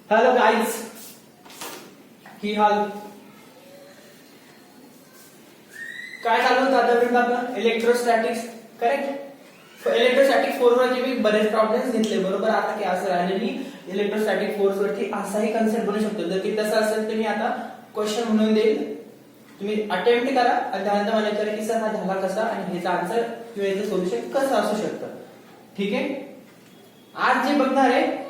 Hello guys, की हाल काय चालू होतं आतापर्यंत आपलं इलेक्ट्रोस्टॅटिक्स. करेक्ट. इलेक्ट्रोस्टॅटिक फोर्स वरती मी बरेच प्रॉब्लेम्स घेतले बरोबर. आता की असं राहिले मी इलेक्ट्रोस्टॅटिक फोर्स वरती असाही कन्सेप्ट बनवू शकतो. जर की तसं असेल तर मी आता क्वेश्चन म्हणून देईल, तुम्ही अटेम्प्ट करा आणि त्यानंतर मला विचारा की सर हा झाला कसा आणि ह्याचा आन्सर किंवा याचं सोल्युशन कसं असू शकतं. ठीक आहे. आज जे बघणार आहे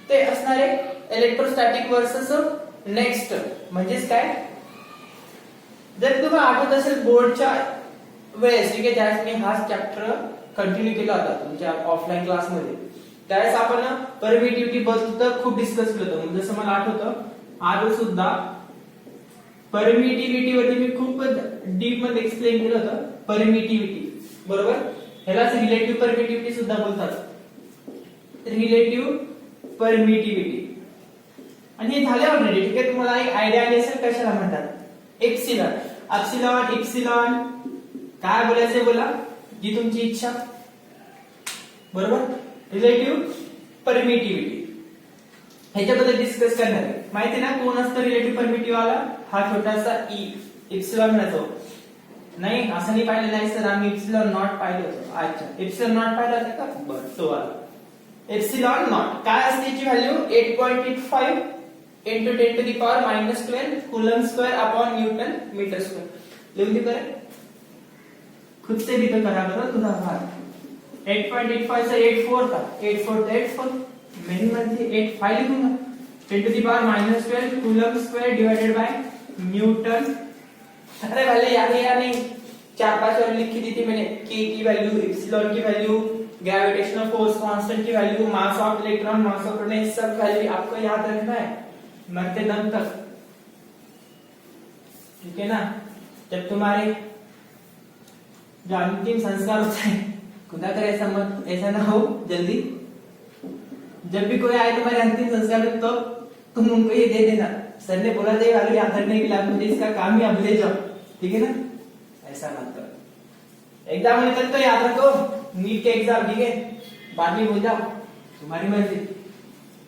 ते असणार आहे इलेक्ट्रोस्टॅटिक वर्सेस नेक्स्ट. म्हणजेच काय, जर तुम्हाला आठवत असेल बोर्डच्या वेळेस, ठीक आहे, ज्यावेळेस मी हाच चॅप्टर कंटिन्यू केला होता तुमच्या ऑफलाईन क्लासमध्ये, त्यावेळेस आपण परमिटिव्हिटी बद्दल खूप डिस्कस केलं होतं. जसं मला आठवतं आज सुद्धा परमिटिव्हिटी वरती मी खूप डीप मध्ये एक्सप्लेन केलं होतं. परमिटिव्हिटी बरोबर, ह्यालाच रिलेटिव्ह परमिटिव्हिटी सुद्धा बोलतात. Relative permittivity. आणि हे झाले ऑलरेडी. ठीक आहे. तुम्हाला एक आयडिया आली असेल कशाला म्हणतात. एप्सिलॉन, एप्सिलॉन, एप्सिलॉन काय बोलायचंय बोला, जी तुमची इच्छा. बरोबर. रिलेटिव्ह परमिटिव्हिटी ह्याच्याबद्दल डिस्कस करणार आहे. माहिती ना कोण असतं रिलेटिव्ह परमिटिव्ह वाला? हा छोटासा ई एप्सिलॉन म्हणतो. नाही असं नाही पाहिलं नाही सर, आम्ही एप्सिलॉन नॉट पाहिलं होतं. अच्छा, एप्सिलॉन नॉट पाहिलं होतं का? बरं, तो वाला एप्सिलॉन नॉट काय असते याची value 8.85 into 10 to the power -12 coulomb square upon newton metre square. लिहून दे बरं, खुद से भी तो करा करो तुझा भाग. 8.85 से 84 था, 84 तो 84 मेरी मर्जी 85 लिखूंगा. 10 to the power -12 coulomb square divided bye Newton. अरे पहले याद है या नहीं? 4-5 और लिखी दी थी मैंने. के की वैल्यू, एप्सिलॉन की वैल्यू, ग्रेविटेशनल फोर्स कांस्टेंट की value, mass of electron, mass of proton, sub value आपको याद रखना है मरते दम तक. ठीक है ना. जब तुम्हारे जो अंतिम संस्कार होता है, खुदा करे ऐसा मत, ऐसा ना हो जल्दी. जब भी कोई आए तुम्हारे अंतिम संस्कार में तो तुम उनको ये दे देना, सर ने बोला दे वाले याद रखने के लिए, मुझे इसका काम ही अब ले जाओ. ठीक है ना. ऐसा मत करो. एग्जाम होने तक तो याद रखो, नीट के एग्जाम. ठीक है, बाद में भूल जाओ, तुम्हारी मर्जी.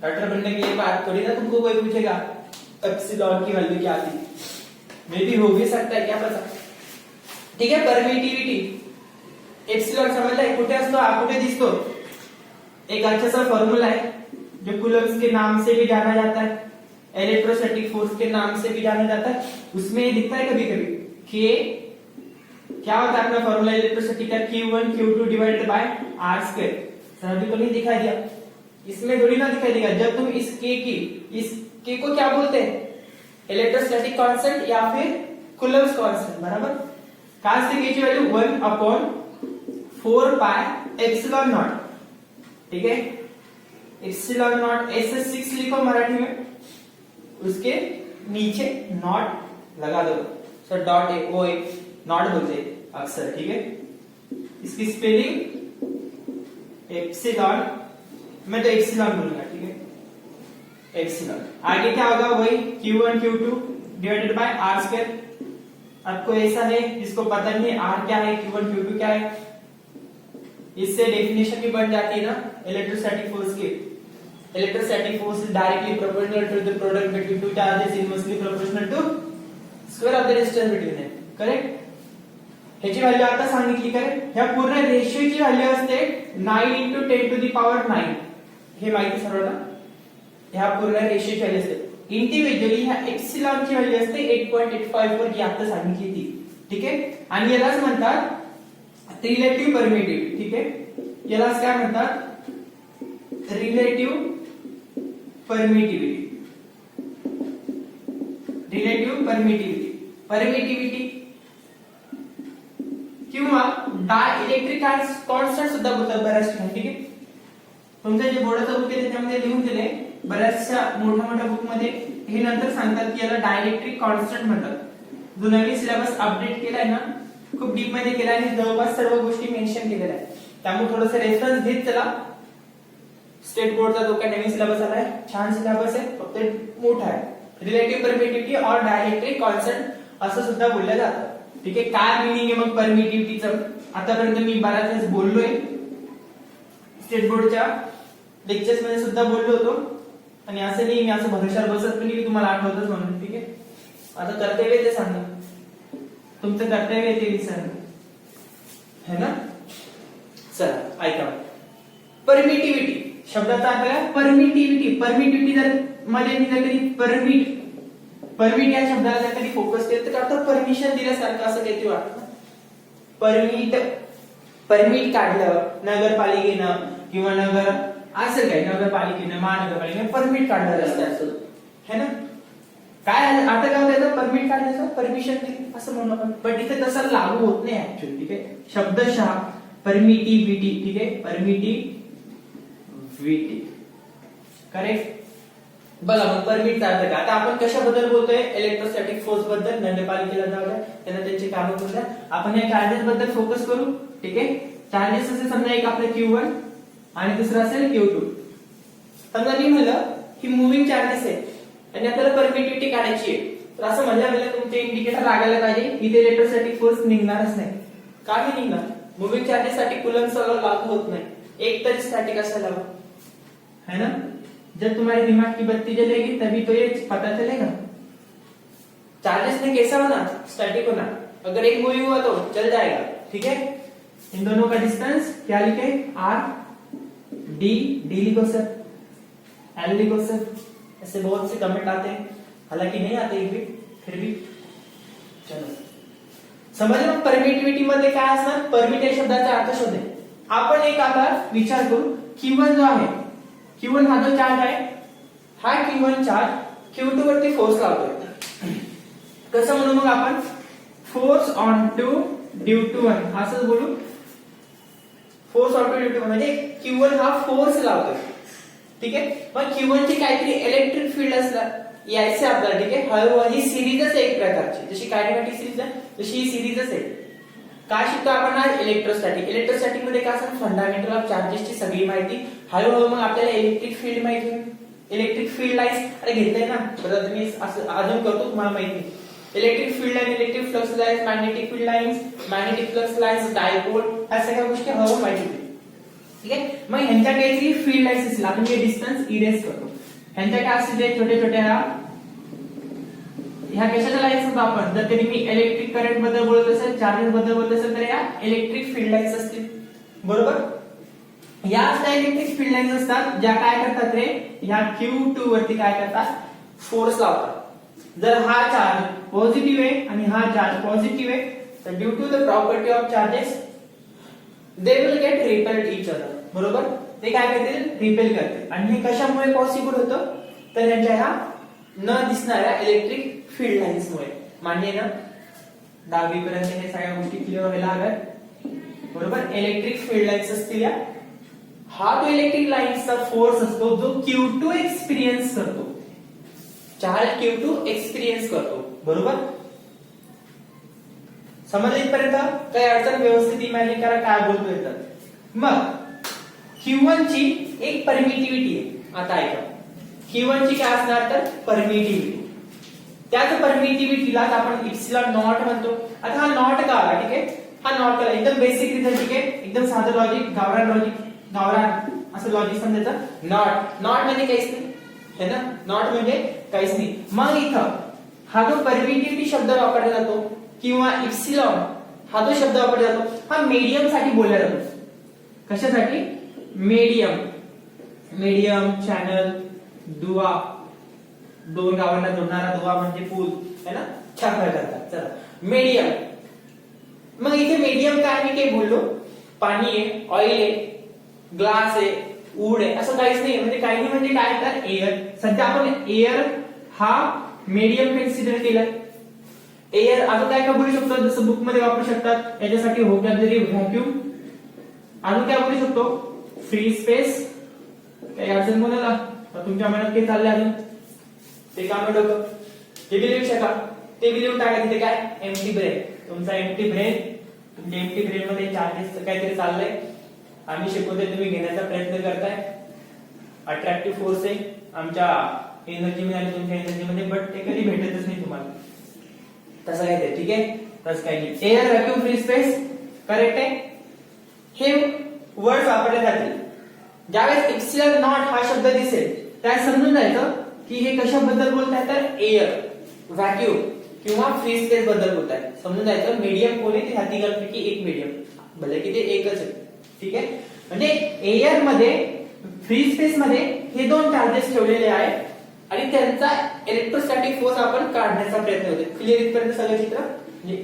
डॉक्टर बनने के लिए बात थोड़ी ना तुमको कोई पूछेगा एप्सिलॉन की वैल्यू क्या थी. मे भी हो भी सकता है, क्या पता. ठीक है. परमिटिव्हिटी एप्सिलॉन समजलाय कुठे असतो, हा कुठे दिसतो. एक अच्छा सा फॉर्मूला है जो कूलम्स के नाम से भी जाना जाता है, इलेक्ट्रोस्टैटिक फोर्स के नाम से भी जाना जाता है. उसमें दिखता है कभी कभी के क्या होता है अपना फॉर्मूला इलेक्ट्रोस्टैटिक का, Q1 Q2 divided by R square. Sir अभी तो नहीं दिखाई दिया, इसमें थोड़ी ना दिखाई देगा. जब तुम इस के को क्या बोलते हैं, इलेक्ट्रोस्टैटिक कांस्टेंट या फिर कूलम्स कांस्टेंट. बराबर. कांस्टेंट की वैल्यू 1/4 पाई एप्सिलॉन नॉट. ठीक है. एप्सिलॉन नॉट ऐसे 6 लिखो मराठी में, उसके नीचे नॉट लगा दो. सर डॉट है वो एक नॉट बोलते अक्सर. ठीक है. इसकी स्पेलिंग एप्सिलॉन, मैं तो एप्सिलॉन बोलूंगा. ठीक है. एप्सिलॉन. आगे क्या होगा, वही Q1 Q2 divided by R square. आपको ऐसा है, इसको पता नहीं है R क्या है, Q1 Q2 क्या है. इससे डेफिनेशन भी बन जाती है ना इलेक्ट्रोस्टैटिक फोर्स की. Electrostatic force is directly proportional to the product between two charges inversely proportional to square of the distance between them. Correct. ह्याची व्हॅल्यू आता सांगितली. करेक्ट. ह्या पूर्ण रेशियोची व्हॅल्यू असते 9 into 10 to the power 9. हे माहिती सर्वांना. ह्या पूर्ण रेशियोची व्हॅल्यू असते. इंडिव्हिज्युअली ह्या एप्सिलॉनची व्हॅल्यू असते 8.85 वर, जी आता सांगितली ती. ठीक आहे. आणि यालाच म्हणतात रिलेटिव्ह परमिटिव्हिटी. ठीक आहे. यालाच काय म्हणतात, relative permittivity. Relative permittivity. Permittivity किंवा डायइलेक्ट्रिक कॉन्स्टंट सुद्धा बोलतात बऱ्याच ठिकाणी. ठीक आहे. तुमचं जे बोर्डाचं बुक आहे त्याच्यामध्ये लिहून दिले बऱ्याचशा मोठ्या मोठ्या बुक मध्ये. हे नंतर सांगतात की याला डायइलेक्ट्रिक कॉन्स्टंट म्हणतात. जो नवीन सिलेबस अपडेट केलाय ना, खूप डीप मध्ये केलाय आणि जवळपास सर्व गोष्टी मेन्शन केलेल्या आहेत. त्यामुळे थोडंसं रेफरन्स घेत चला. स्टेट बोर्डचा जो काही नवीन सिलेबस आलाय, छान सिलेबस आहे, फक्त मोठा आहे. रिलेटिव्ह परमिटिव्हिटी और डायइलेक्ट्रिक कॉन्स्टंट असं सुद्धा बोललं जातं. ठीक आहे. काय मिनिंग आहे मग परमिटिव्हिटीचं, आतापर्यंत मी बऱ्याच वेळेस बोललोय. स्टेट बोर्डच्या लेक्चर्स मध्ये सुद्धा बोललो होतो. आणि असं नाही मी असं भरोशावर बसत नाही की तुम्हाला आठवतच म्हणून. ठीक आहे, आता कर्तव्य ते सांगा, तुमचं कर्तव्य ते विसरणं है ना. चला ऐका, परमिटिव्हिटी शब्दाचा अर्थ काय? परमिटिव्हिटी. परमिटिव्हिटी जर मध्ये मी जर कधी परमिट या शब्दाला जर कधी फोकस केलं तर आता परमिशन दिल्यासारखं असं काहीतरी वाटतं. परमिट काढलं नगरपालिकेनं किंवा असं काय नगरपालिकेनं महानगरपालिकेनं परमिट काढलं रस्त्याचं है ना. काय आता काय होतं, परमिट काढण्याचं परमिशन दिली असं म्हणू आपण, पण इथे तसं लागू होत नाही ऍक्च्युअली. ठीक आहे, शब्दशः परमिटिव्हिटी. ठीक आहे, परमिटिव्हिटी करेक्ट. बघा मग परमिटचा अर्थ काय. आता आपण कशाबद्दल बोलतोय? इलेक्ट्रोस्टॅटिक फोर्स बद्दल. नगरपालिकेला जाऊया, त्यांना त्यांची कामं करूया. आपण या चार्जेस बद्दल फोकस करू. ठीक आहे, चार्जेस असे समजा एक आपलं Q1 आणि दुसरं असेल Q2. समजा मी म्हणलं ही मुव्हिंग चार्जेस आहे आणि आपल्याला परमिटिव्हिटी काढायची आहे, तर असं म्हणलं तुमचे इंडिकेटर लागायला पाहिजे. इथे इलेक्ट्रोस्टॅटिक फोर्स निघणारच नाही. का नाही निघणार? मुव्हिंग चार्जेस साठी कुलम सगळं लागू होत नाही, एक तरी स्टॅटिक असायला हवं है ना. जब तुम्हारे दिमाग की बत्ती जलेगी तभी तो ये पता चलेगा. चार्जेस ने कैसा होना? स्टैटिक होना. अगर एक मूव हुआ तो चल जाएगा. ठीक है, इन दोनों का डिस्टेंस क्या लिखे? R D लिखो सर, L लिखो सर. ऐसे बहुत से कमेंट आते हैं, हालांकि नहीं आते एक भी, फिर भी चलो समजलं. परमिटिव्हिटी मध्ये काय असणार? परमिट या शब्दाचा अर्थ शोधणे. आपण एक आता विचार करू, Q1 जो आहे, Q1 हा जो चार्ज आहे, हा Q1 चार्ज Q2 वरती फोर्स लावतोय. कसं म्हणू मग आपण? Force on two due to 1 असं बोलू. Force on two due to म्हणजे Q1 हा फोर्स लावतोय. ठीक आहे, मग Q1 ची काहीतरी इलेक्ट्रिक फील्ड असणार यायचे आपल्याला. ठीक आहे, हळूहळू ही सिरीजच आहे एक प्रकारची, जशी कायनेमॅटिक सिरीज आहे तशी ही सिरीजच आहे. काय शिकतो आपण आज? इलेक्ट्रोस्टॅटिक. इलेक्ट्रोस्टॅटिक मध्ये काय असतं? फंडामेंटल ऑफ चार्जेसची सगळी माहिती. हळूहळू मग आपल्याला इलेक्ट्रिक फील्ड माहिती होईल. इलेक्ट्रिक फील्ड लाईन्स अरे घेतलंय ना, बरं तुम्ही असं अजून करतो तुम्हाला माहिती. Electric field line, electric flux lines, magnetic field lines, magnetic flux lines, dipole, ह्या सगळ्या गोष्टी हळूहळू माहिती होतील. ठीक आहे, मग ह्यांच्या काहीतरी फील्ड लाईन्स असतील. आपण हे डिस्टन्स इरेज करतो. ह्यांच्या काय असतील? छोटे छोटे ह्या कशाच्या लाईन्स असतात? आपण जर कधी मी इलेक्ट्रिक करंट बद्दल बोलत असेल, चार्जेस बद्दल बोलत असेल, तर या इलेक्ट्रिक फील्ड लाईन्स असतील. बरोबर, या इलेक्ट्रिक फील्ड लाईन्स असतात ज्या काय करतात रे, ह्या Q2 वरती काय करतात? फोर्स लावतात. जर हा चार्ज पॉझिटिव्ह आहे आणि हा चार्ज पॉझिटिव्ह आहे, तर due to the property of charges they will get repelled each other. बरोबर, ते काय करतील? रिपेल करतील. आणि हे कशामुळे पॉसिबल होतं? तर यांच्या ह्या न दिसणाऱ्या इलेक्ट्रिक फील्ड लाईन्स मुळे. मान्य ना? 10वी पर्यंत हे सगळ्या गोष्टी क्लिअर व्हायला हव्यात. बरोबर, इलेक्ट्रिक फील्ड लाईन्स असतील या. हा तो इलेक्ट्रिक लाईन्सचा फोर्स असतो जो Q2 एक्सपिरियन्स करतो, चार्ज Q2 एक्सपिरियन्स करतो. बरोबर, समजलं इथपर्यंत? काही अडचण? व्यवस्थित इमॅजिन करा काय बोलतोय तर. मग Q1 ची एक परमिटिव्हिटी आहे. आता ऐका, Q1 ची काय असणार? तर परमिटिव्हिटी. त्याच परमिटिव्हिटीला आपण इप्सिलॉन नॉट म्हणतो. आता हा नॉट का आला? ठीक आहे, हा नॉट का एकदम बेसिक रिझन. ठीक आहे, एकदम साधं लॉजिक, गावरान असं लॉजिक समजायचं. नॉट म्हणजे काहीच नाही है ना, नॉट म्हणजे काहीच नाही. मग इथं हा जो परमिटिव्हिटी शब्द वापरला जातो किंवा इप्सिलॉन हा जो शब्द वापरला जातो, हा मीडियम साठी बोलला जातो. कशासाठी? मीडियम, चॅनल, दुवा, दोन गावांना जोडणारा दुवा म्हणजे पूल है ना, छान करतात. चला मीडियम. मग इथे मीडियम काय? मी काय बोललो? पाणी आहे, ऑइल आहे, ग्लास आहे, वूड आहे, असं काहीच नाही. म्हणजे काही नाही म्हणजे काय? तर एअर. सध्या आपण एअर हा मीडियम कन्सिडर केलाय. एअर अजून काय बोलू शकतो? जसं बुक मध्ये वापरू शकतात याच्यासाठी व्होकॅब्युलरी व्हॅक्यूम. अजून काय बोलू शकतो? Free space. काही अडचण कोणाला? तुमच्या मनात काय चाललंय अजून? ते काम डोकं ते बी लिहू शका, ते बी लिहून टाका. तिथे काय? Empty brain. तुमचा एम्प्टी ब्रेन, तुमच्या एम्प्टी ब्रेन मध्ये चार्जेस काहीतरी चाललंय, आम्ही शिकवतोय, तुम्ही घेण्याचा प्रयत्न करताय. अट्रॅक्टिव्ह फोर्स आहे आमच्या एनर्जी मध्ये आणि तुमच्या एनर्जी मध्ये, बट ते कधी भेटतच नाही तुम्हाला. तसं काय ते. ठीक आहे, तसं काही नाही. Air, vacuum, free space correct आहे. हे वर्ड वापरले जातील. ज्यावेळेस इप्सिलॉन नॉट हा शब्द दिसेल त्या समजून जायचं की हे कशाबद्दल बोलताय, तर एअर, व्हॅक्यूम किंवा फ्री स्पेस बद्दल बोलताय. समजून जायचं मीडियम कोण आहे, ते हातीगालपैकी एक मीडियम, भले की ते एकच आहे. ठीक आहे, म्हणजे एअर मध्ये, फ्री स्पेस मध्ये हे दोन चार्जेस ठेवलेले आहेत आणि त्यांचा इलेक्ट्रोस्टॅटिक फोर्स आपण काढण्याचा प्रयत्न होतो. क्लिअर इथपर्यंत सगळं चित्र. म्हणजे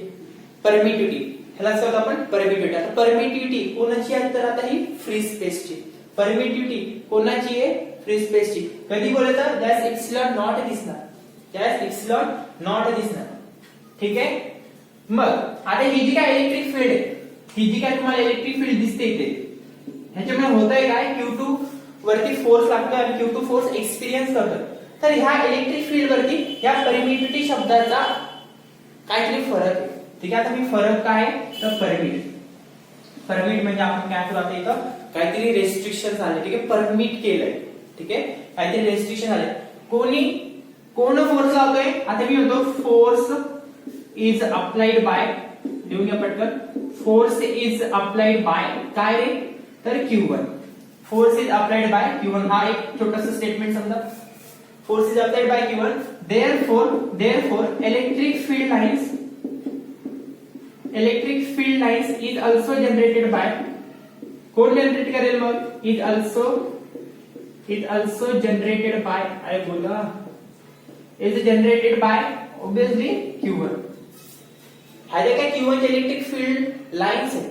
परमिटिव्हिटी, ह्याला सांगतो आपण परमिटिव्हिटी. आता परमिटिव्हिटी कोणाची आहे, तर आता ही फ्री स्पेसची. परमिटिव्हिटी कोणाची आहे, फ्री स्पेसची. कधी बोलायचं, ज्यास एप्सिलॉन नॉट दिसणार, ज्यास एप्सिलॉन नॉट दिसणार. ठीक आहे, मग आता ही जी काय इलेक्ट्रिक फील्ड आहे, ही जी काय तुम्हाला इलेक्ट्रिक फील्ड दिसते इथे, ह्याच्यामुळे होतंय काय, Q2 वरती फोर्स लागतो आणि Q2 फोर्स एक्सपिरियन्स करतो. तर ह्या इलेक्ट्रिक फील्ड वरती ह्या परमिटिव्हिटी शब्दाचा काहीतरी फरक आहे. ठीक आहे, आता मी फरक काय, तर परमिट. परमिट म्हणजे आपण काय करू, आता इथं काहीतरी रेस्ट्रिक्शन झाले. ठीक आहे, परमिट केलंय. ठीक आहे, काहीतरी रेस्ट्रिक्शन झाले. कोण फोर्स लावतोय, आता मी म्हणतो फोर्स इज अप्लाइड बाय, लिहून घ्या पटकन. फोर्स इज अप्लाइड बाय काय रे, तर Q1. Force is applied by Q1, हा एक छोटासा स्टेटमेंट समजा. Force is applied by Q1, therefore electric field lines is also generated by, कोण जनरेट करेल मग, is also generated by, I बोला, is generated by obviously Q1. हा जे काय Q1 इलेक्ट्रिक फील्ड लाईन्स आहे,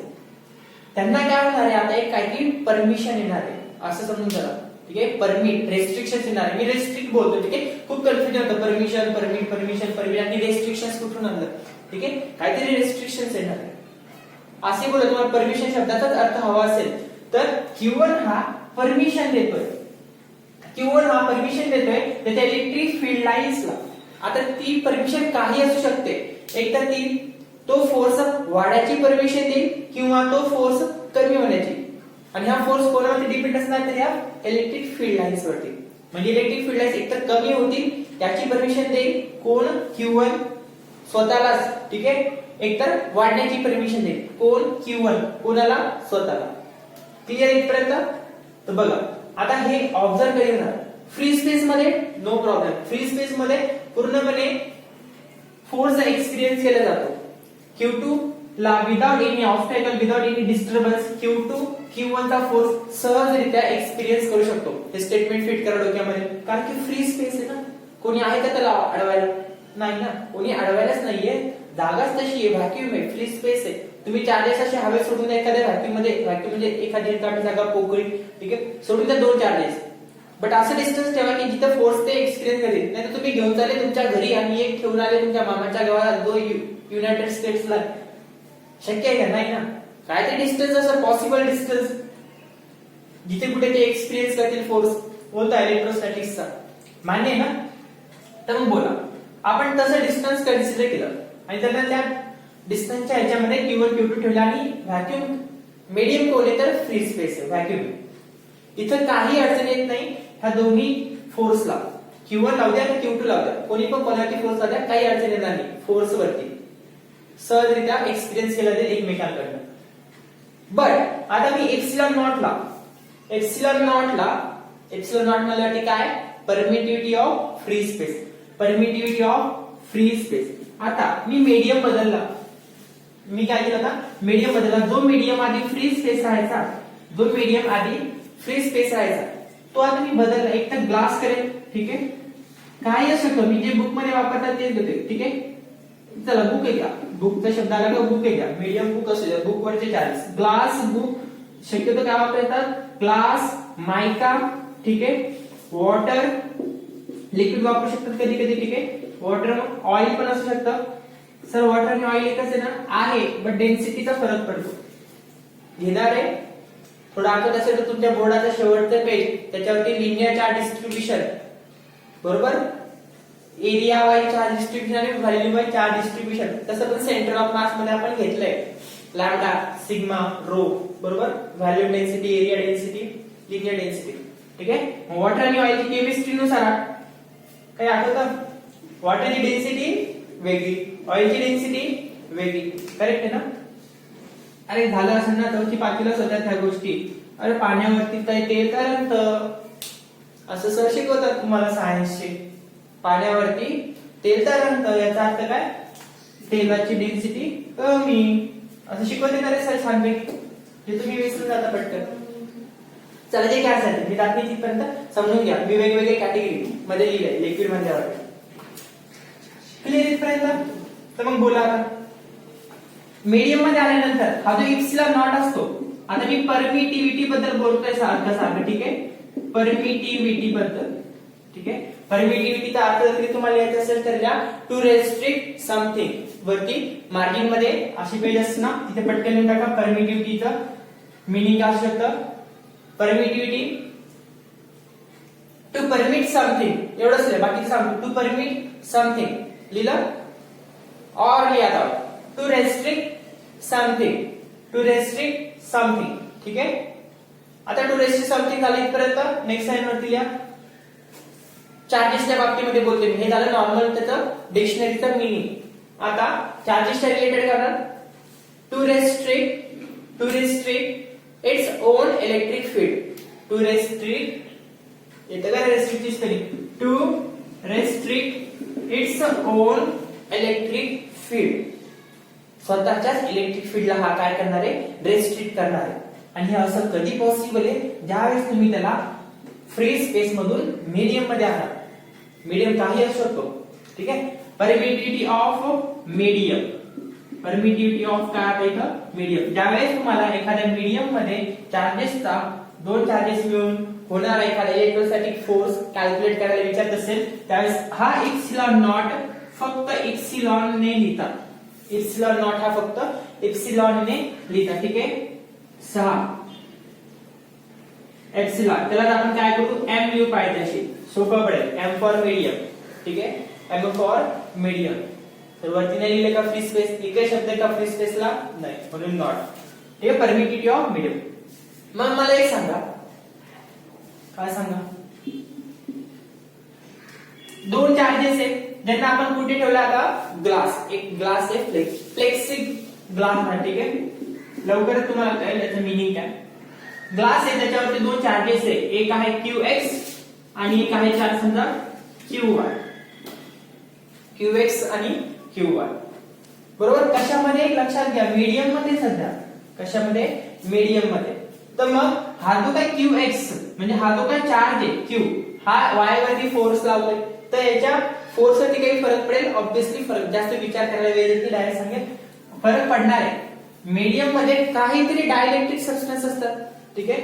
त्यांना काय होणार आहे, आता एक काहीतरी परमिशन येणार आहे, असं समजून चला. ठीक आहे, परमिट, रेस्ट्रिक्शन येणार आहे. मी रेस्ट्रिक्ट बोलतो. ठीक आहे, खूप कन्फ्युजन होतं, परमिट आणि रेस्ट्रिक्शन्स कुठून आणलं. ठीक आहे, काहीतरी रेस्ट्रिक्शन्स येणार आहे असे बोलत. तुम्हाला परमिशन शब्दाचाच अर्थ हवा असेल तर Q1 हा परमिशन देतोय, त्याच्या इलेक्ट्रिक फील्ड लाईन्सला. आता ती परमिशन काही असू शकते, एक तर ती तो फोर्स वाढायची परमिशन देईल किंवा तो फोर्स कमी होण्याची. आणि हा फोर्स कोणावरती डिपेंड असणार, तर या इलेक्ट्रिक फील्ड लाईन्स वरती. म्हणजे इलेक्ट्रिक फील्ड लाईन्स एकतर कमी होतील त्याची परमिशन देईल कोण, Q1 स्वतःलाच. ठीक आहे, एकतर वाढण्याची परमिशन देईल कोण, Q1 कोणाला, स्वतःला. क्लिअर इथपर्यंत. तर बघा आता हे ऑब्झर्व करूया. फ्री स्पेस मध्ये नो प्रॉब्लेम, फ्री स्पेस मध्ये पूर्णपणे फोर्स एक्सपिरियन्स केला जातो. Q2 ला without any obstacle, without any disturbance Q2 Q1 चा फोर्स सहजरित्या एक्सपिरियन्स करू शकतो. हे स्टेटमेंट फिट करा डोक्यामध्ये, कारण की फ्री स्पेस आहे ना. कोणी आहे का त्याला अडवायला, नाही ना, कोणी अडवायलाच नाहीये, जागाच तशी आहे, व्हॅक्यूम आहे, फ्री स्पेस आहे. तुम्ही चार्जेस असे हवे सोडून एखाद्या व्हॅक्यूम म्हणजे एखादी रिकामी जागा पोकळी, ठीक आहे, सोडून त्या दोन चार्जेस. बट असं डिस्टन्स ठेवा की जिथे फोर्स ते एक्सपिरियन्स करेल. नाही तर तुम्ही घेऊन चालले तुमच्या घरी आणि एक ठेवून आले तुमच्या मामाच्या गावात, जो युनायटेड स्टेट्सला, शक्य आहे का, नाही ना. काय ते डिस्टन्स असं पॉसिबल डिस्टन्स जिथे कुठे ते एक्सपिरियन्स करतील फोर्स, बोलता इलेक्ट्रोस्टॅटिक्सचा. मान्य आहे ना. तर मग बोला, आपण तसं डिस्टन्स कन्सिडर केलं आणि त्यांना त्या डिस्टन्सच्या ह्याच्यामध्ये Q1 Q2 ठेवला आणि व्हॅक्यूम मीडियम कोण आहे, तर फ्री स्पेस आहे, व्हॅक्यूम. इथं काही अडचण येत नाही ह्या दोन्ही फोर्सला. Q1 लावू द्या आणि Q2 लावू द्या, कोणी पण कोणाची फोर्स लावू द्या, काही अडचण येणार नाही. फोर्स वरती सहजरित्या एक्सपिरियन्स केला जाईल एकमेकांकडनं. बट आता मी एप्सिलॉन नॉट ला काय, परमिटिव्हिटी ऑफ फ्री स्पेस. आता मी मीडियम बदलला, मी काय केलं आता, मीडियम बदलला. जो मीडियम आधी फ्री स्पेस राहायचा, तो आता मी बदलला, एक तर ग्लास करेल. ठीक आहे, काय असू शकतो, मी जे बुक मध्ये वापरतात तेच घेते. ठीक आहे, चला बुक आहे का, बुकचा शब्द आला का, बुक आहे का, मीडियम बुक असू द्या, बुक वरचे चार्जेस. ग्लास, बुक, शक्यतो काय वापरतात, ग्लास, मायका. ठीक आहे, वॉटर, लिक्विड वापरू शकतात कधी कधी. ठीक आहे, वॉटर, ऑइल पण असू शकतं. सर वॉटर आणि ऑइल एकच आहे ना, आहे, बट डेन्सिटीचा फरक पडतो. घेणार आहे थोडं आठवत असेल तर तुमच्या बोर्डाचा शेवटचं पेज, त्याच्यावरती लिनियर चार्ज डिस्ट्रीब्युशन, बरोबर, एरिया वाईज चार्ज डिस्ट्रीब्युशन आणि व्हॅल्यू वाईज चार्ज डिस्ट्रीब्युशन. तसं पण सेंटर ऑफ मास मध्ये आपण घेतलंय, लॅम्डा, सिग्मा, रो, बरोबर, value density, area density, linear density. ठीक आहे, वॉटर आणि ऑइलची केमिस्ट्री नुसार काही आठवतं, वॉटरची डेन्सिटी वेगळी, ऑइलची डेन्सिटी वेगळी. करेक्ट आहे ना. अरे झालं असं ना, चौथी पाचवीला होत्या त्या गोष्टी. अरे पाण्यावरती काय तेल तरंगत, असं सर शिकवतात तुम्हाला सायन्सचे. पाण्यावरती तेल तरंगतं याचा अर्थ काय, तेलाची डेन्सिटी कमी, असं शिकवते ना रे सर छानपैकी, जे तुम्ही विसरून जाता पटकन. चला ते काय असेल मी दाखवी तिथपर्यंत समजून घ्या. मी वेगवेगळे कॅटेगरी मध्ये लिहिले लिक्विड मध्ये क्लिअर इथपर्यंत. तर मग बोला आता मीडियम मध्ये आल्यानंतर हा जो इप्सिलॉन नॉट असतो, आता मी परमिटिव्हिटी बद्दल बोलतोय सारखं, ठीक आहे, परमिटिव्हिटी बद्दल, ठीक आहे. परमिटिव्हिटीचा अर्थ जर तुम्हाला यायचं असेल तर या टू रेस्ट्रिक्ट समथिंग वरती मार्जिन मध्ये अशी पेज असते ना, तिथे पटकन लिहून टाका परमिटिव्हिटीचं मीनिंग काय असू शकतं. परमिटिव्हिटी टू परमिट समथिंग एवढंच आहे, बाकी सांगतो. टू परमिट समथिंग लिहिलं, और लिहा to restrict something, to restrict something, ठीक आहे. आता टू रेस्ट्रिक्ट समथिंग झालं इथपर्यंत. नेक्स्ट लाईन वरती लिहा. चार्जेसच्या बाबतीमध्ये बोलते मी, हे झालं नॉर्मल त्याचं डिक्शनरीचं मिनिंग. आता चार्जेसच्या रिलेटेड करणार. To restrict its own electric field, to restrict येतं का रेस्ट्रिक्टची spelling, to restrict its own electric field, स्वतःच्याच इलेक्ट्रिक फील्डला हा काय करणार आहे, रेस्ट्रिक्ट करणार आहे. आणि हे असं कधी पॉसिबल आहे, ज्यावेळेस तुम्ही त्याला फ्री स्पेस मधून मीडियम मध्ये आणा. मीडियम काही असू शकतो, ठीक आहे. Permittivity of medium, permittivity of काय आहे इथं, मीडियम. ज्यावेळेस तुम्हाला एखाद्या मीडियम मध्ये चार्जेसचा दोन चार्जेस मिळून होणारा एखादा इलेक्ट्रोस्टॅटिक फोर्स कॅल्क्युलेट करायला विचारत असेल, त्यावेळेस हा इप्सिलॉन नॉट फक्त इप्सिलॉन ने लिहिता. इप्सिलॉन नॉट हा फक्त इप्सिलॉन ने लिहिता, ठीक आहे. 6 एप्सिलॉन, त्याला आपण काय करू, एम लिहू पाहिजे, अशी सोपं पडेल. एम फॉर मीडियम, ठीक आहे, एम फॉर मीडियम. तर वरती नाही लिहिले का फ्री स्पेस, इकडे शब्द का फ्री स्पेसला नाही, म्हणून नॉट. हे परमिटिव्हिटी ऑफ मीडियम. मग मला एक सांगा, काय सांगा, दोन चार्जेस आहेत ज्यांना आपण कुठे ठेवला, आता ग्लास, एक ग्लास आहे फ्लेक्सी ग्लास, ठीक आहे. लवकरच तुम्हाला कळेल याचं मीनिंग काय. ग्लास आहे त्याच्यावरती दोन चार्जेस आहे, एक आहे QX आणि एक आहे चार्ज समजा QY, QX आणि QY, बरोबर. कशामध्ये लक्षात घ्या, मीडियम मध्ये सध्या, कशामध्ये, मीडियम मध्ये. तर मग हा जो काय QX म्हणजे हा जो काय चार्ज आहे Q, हा Y वरती फोर्स लावतोय, तर याच्या फोर्स वरती काही फरक पडेल, ऑब्विसली फरक. जास्त विचार करायला वेळ येईल, डायरेक्ट सांगेल फरक पडणार आहे. मीडियम मध्ये काहीतरी डायइलेक्ट्रिक सबस्टन्स असतात, ठीक आहे,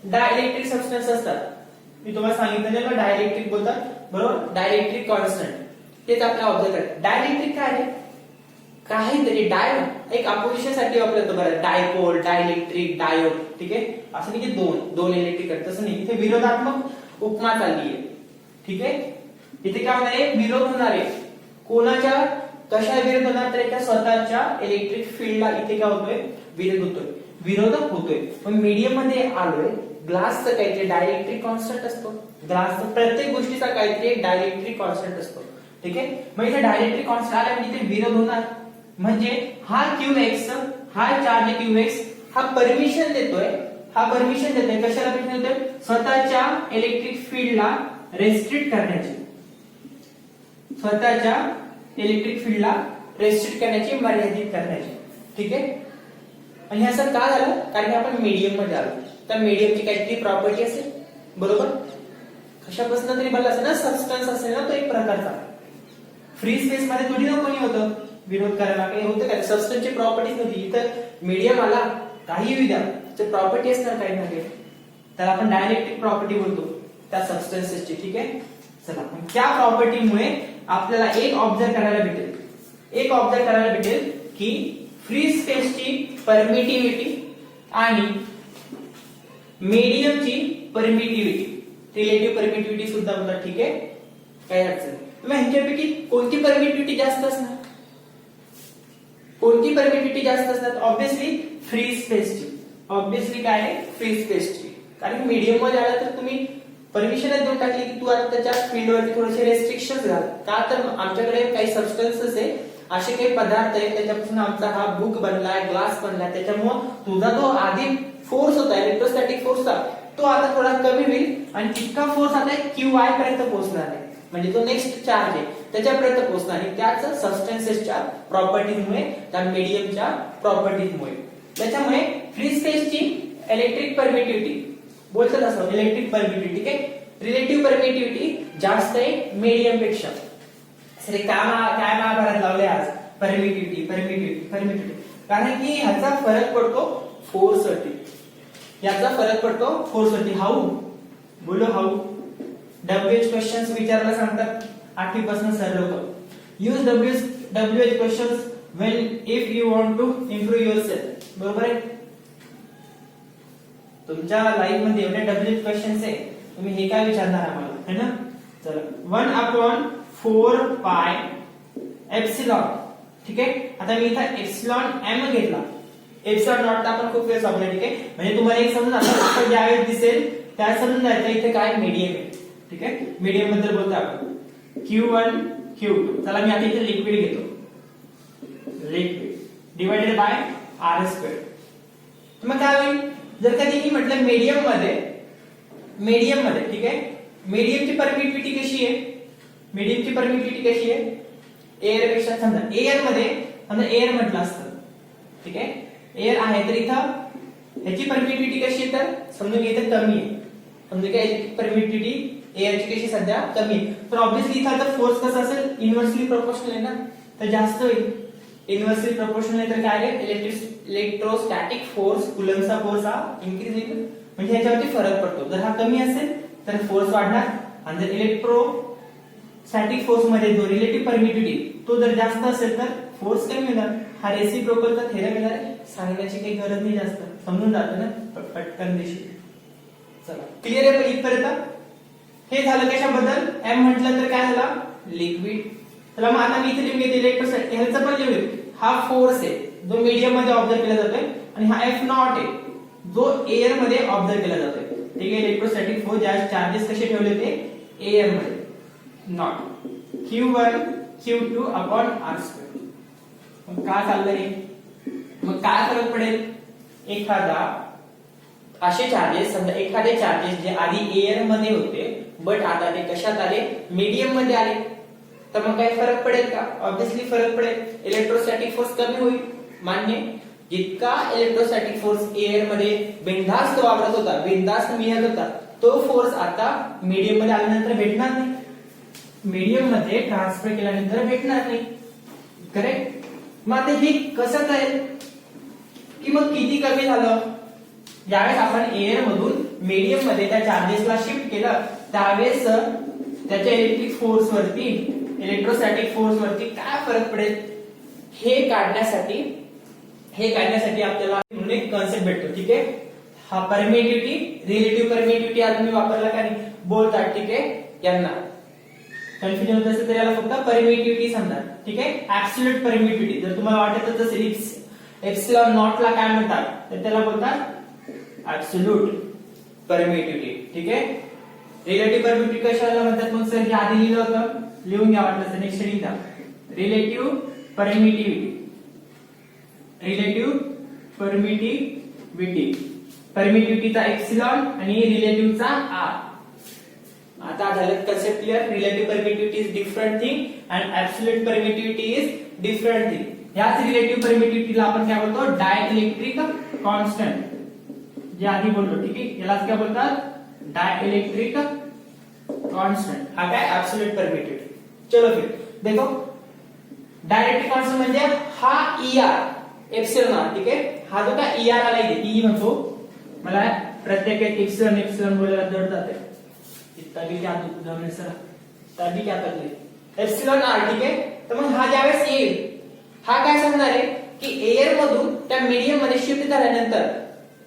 डायइलेक्ट्रिक सबस्टन्स असतात. मी तुम्हाला सांगितलं ना डायइलेक्ट्रिक बोलतात, बरोबर. डायइलेक्ट्रिक कॉन्स्टंट तेच आपल्याला ऑब्झर्व करायचं. डायइलेक्ट्रिक काय आहे, काहीतरी डाय एक अपोजिशन साठी वापरतो बरं, डायपोल, डायइलेक्ट्रिक, डायोड, ठीक आहे. असं नाही की दोन इलेक्ट्रिक आहेत, तसं नाही. इथे विरोधात्मक उपमा चालली आहे, ठीक आहे. इथे काय होणार आहे, विरोध होणार आहे. कोणाच्या कशा विरोध होणार, तर एका स्वतःच्या इलेक्ट्रिक फील्डला इथे काय होतोय, विरोधक होतोय. पण मीडियम मध्ये आलोय, ग्लासचं काहीतरी डायइलेक्ट्रिक कॉन्स्टंट असतो, ग्लासचा प्रत्येक गोष्टीचा काहीतरी डायइलेक्ट्रिक कॉन्स्टंट असतो, ठीक आहे. मग इथे डायइलेक्ट्रिक कॉन्स्टंट आला म्हणजे इथे विरोध होणार. म्हणजे हा QX, हा चार्ज QX हा परमिशन देतोय, कशाला परमिशन देतोय, स्वतःच्या इलेक्ट्रिक फील्डला रेस्ट्रिक्ट करण्याची, स्वतःच्या इलेक्ट्रिक फील्डला रेस्ट्रिक्ट करण्याची, मर्यादित करण्याची, ठीक आहे. आणि हे असं का झालं, कारण की आपण मीडियम मध्ये आलो. तर मीडियमची काहीतरी प्रॉपर्टी असेल, बरोबर. कशापासून तरी बनला असेल ना, सबस्टन्स असेल ना तो एक प्रकारचा. फ्री स्पेस मध्ये थोडी ना कोणी होतं विरोध करायला, काही होतं का, सबस्टन्सची प्रॉपर्टीज नव्हती. इथं मीडियम आला, काही विधा प्रॉपर्टी असणार काही ना काही, तर आपण डायइलेक्ट्रिक प्रॉपर्टी बोलतो त्या सबस्टन्सेसची, ठीक आहे. चला, त्या प्रॉपर्टीमुळे आपल्याला एक ऑब्झर्व करायला भेटेल की फ्री स्पेसची परमिटिव्हिटी आणि मीडियमची परमिटिव्हिटी, रिलेटिव्ह परमिटिव्हिटी सुद्धा बोलतात, ठीक आहे. काय अडचण नाही. मग ह्यांच्यापैकी कोणती परमिटिव्हिटी जास्त असणार, ऑब्विसली फ्री स्पेसची, ऑब्विसली काय आहे, फ्री स्पेसची. कारण मीडियम मध्ये आला तर तुम्ही परमिशनच देऊन टाकली की तू आता त्याच्या फील्डवरती थोडेसे रेस्ट्रिक्शन घाल. का तर आमच्याकडे काही सबस्टन्सेस आहे, असे काही पदार्थ आहेत, त्याच्यापासून आमचा हा बुक बनलाय, ग्लास बनलाय, त्याच्यामुळे तुझा जो आधी फोर्स होता इलेक्ट्रोस्टॅटिक फोर्सचा तो आता थोडा कमी होईल आणि तितका फोर्स आता QI पर्यंत पोहोचणार आहे, म्हणजे तो नेक्स्ट चार्ज आहे त्याच्यापर्यंत पोहोचणार आहे, त्याच सबस्टन्सेसच्या प्रॉपर्टीजमुळे, त्या मीडियमच्या प्रॉपर्टीजमुळे. त्याच्यामुळे फ्री स्पेसची इलेक्ट्रिक परमिटिव्हिटी बोलतात असं, इलेक्ट्रिक परमिटिव्हिटी ठीक आहे, रिलेटिव्ह परमिटिव्हिटी जास्त आहे मीडियम पेक्षा. सर काय महाभारत लावले आज, परमिटिव्हिटी परमिटिव्हिटी परमिटिव्हिटी, कारण की ह्याचा फरक पडतो फोर्स वरती, याचा फरक पडतो फोर्स वरती. हाऊ बोलो हाऊ. WH क्वेश्चन्स विचारायला सांगतात 8वी पासून सर लोक. Use WH questions when if you want to improve yourself. बरोबर आहे, तुमच्या लाईफ मध्ये एवढे WH क्वेश्चन्स आहे, तुम्ही हे काय विचारणार आम्हाला, है ना. चला 1/4 पाय एप्सिलॉन. ठीक आहे, आता मी इथं एप्सिलॉन m घेतला, एप्सिलॉन नॉट तर आपण खूप वेळेस वापरला. ठीक आहे, म्हणजे तुम्हाला एक समजून आता ज्यावेळेस दिसेल त्या समजून जायचं इथे काय मीडियम आहे. ठीक आहे, मीडियम बद्दल बोलतो आपण. Q1 Q2. चला मी आता इथे लिक्विड घेतो, लिक्विड डिवाइडेड बाय R². मग काय होईल जर कधी मी म्हटलं मीडियम मध्ये, ठीक आहे, मीडियमची परमिटिव्हिटी कशी आहे, मीडियमची परमिटिव्हिटी कशी आहे, एअर पेक्षा. समजा एअर मध्ये, समजा एअर म्हटलं असतं, ठीक आहे, एअर आहे तर इथं याची परमिटिव्हिटी कशी आहे, तर समजून घ्या इथं कमी आहे, समजून घ्या याची परमिटिव्हिटी एअरची कशी सध्या कमी आहे, तर ऑब्विसली इथं तर फोर्स कसा असेल, इन्व्हर्सली प्रोपोर्शनल आहे ना, तर जास्त होईल. इन्व्हर्सली प्रोपोर्शनल आहे तर काय आहे, इलेक्ट्रोस्टॅटिक फोर्स, कुलम्बचा फोर्स हा इन्क्रीज होईल, म्हणजे ह्याच्यावरती फरक पडतो. जर हा कमी असेल तर फोर्स वाढणार, आणि जर इलेक्ट्रोस्टॅटिक फोर्स मध्ये जो रिलेटिव्ह परमिटिव्हिटी तो जर जास्त असेल तर फोर्स कमी होणार. हा रेसिप्रोकलचा थेरम येणार, सांगण्याची काही गरज नाही जास्त, समजून जातं ना पटकन देशी. चला क्लिअर आहे इथपर्यंत. हे झालं कशाबद्दल, m म्हटलं तर काय झाला, लिक्विड. चला मग आता मी इथे लिहून घेते इलेक्ट्रोस्टॅटिक, ह्याचं पण लिहून. हा फोर्स आहे जो मीडियम मध्ये ऑब्झर्व केला जातोय, आणि हा F नॉट आहे जो एअर मध्ये ऑब्झर्व केला जातोय. ठीक आहे, इलेक्ट्रोस्टॅटिक फोर्स ज्या चार्जेस कसे ठेवले होते एअर मध्ये, not Q1 Q2 upon R². मग काय चाललंय, मग काय फरक पडेल, एखादा असे चार्जेस, समजा एखादे चार्जेस जे आधी एअर मध्ये होते बट आता ते कशात आले, मीडियम मध्ये आले, तर मग काय फरक पडेल का, ऑब्विसली फरक पडेल. इलेक्ट्रोस्टॅटिक फोर्स कमी होईल, मान्य. जितका इलेक्ट्रोस्टॅटिक फोर्स एअर मध्ये बिनधास्त वावरत होता, बिनधास्त मिळत होता, तो फोर्स आता मीडियम मध्ये आल्यानंतर भेटणार नाही, मीडियम मध्ये ट्रान्सफर केल्यानंतर भेटणार नाही. करेक्ट. मग आता हे कसं कळेल की मग किती कमी झालं, ज्यावेळेस आपण एअर मधून मीडियम मध्ये त्या चार्जेसला शिफ्ट केलं त्यावेळेस त्याच्या इलेक्ट्रिक फोर्स वरती, इलेक्ट्रोस्टॅटिक फोर्स वरती काय फरक पडेल हे काढण्यासाठी आपल्याला म्हणून एक कॉन्सेप्ट भेटतो. ठीक आहे, हा परमिटिव्हिटी, रिलेटिव्ह परमिटिव्हिटी आज मी वापरला का नाही बोलतात. ठीक आहे, यांना कन्फ्युजन होत असेल तर याला फक्त परमिटिव्हिटी समजा. ठीक आहे, ऍब्सोल्यूट परमिटिव्हिटी. जर तुम्हाला वाटत असेल एप्सिलॉन नॉट ला काय म्हणतात तर त्याला बोलतात ऍब्सोल्यूट परमिटिव्हिटी. ठीक आहे, रिलेटिव्ह परमिटिव्हिटी कशाला म्हणतात मग सर, हे आधी लिहिलं होतं, लिहून घ्या वाटलं तर नेक्स्ट लिहिता. रिलेटिव्ह परमिटिव्हिटी, रिलेटिव्ह परमिटिव्हिटी, परमिटिव्हिटीचा एप्सिलॉन आणि रिलेटिव्हचा आर. आता झालं concept clear. Relative permittivity is different thing and absolute permittivity is different thing. याच रिलेटिव्ह परमिटिव्हिटीला आपण काय बोलतो, डायइलेक्ट्रिक कॉन्स्टंट, जे आधी बोललो. ठीक आहे, यालाच काय बोलतात, डायइलेक्ट्रिक कॉन्स्टंट. हा काय ऍब्सोल्यूट परमिटिव्हिटी. चलो फिर देखो, डायइलेक्ट्रिक कॉन्स्टंट म्हणजे हा ER एप्सिलॉन. ठीक आहे, हा जो काय ER आला इथे, E म्हणतो, मला प्रत्येक एप्सिलॉन एप्सिलॉन बोलायला जड जाते, तभी क्या तुझा सर, तभी क्या तकलीफ, एप्सिलॉन R. ठीक आहे, तर मग हा ज्यावेळेस येईल हा काय सांगणार आहे की एअर मधून त्या मीडियम मध्ये शिफ्ट झाल्यानंतर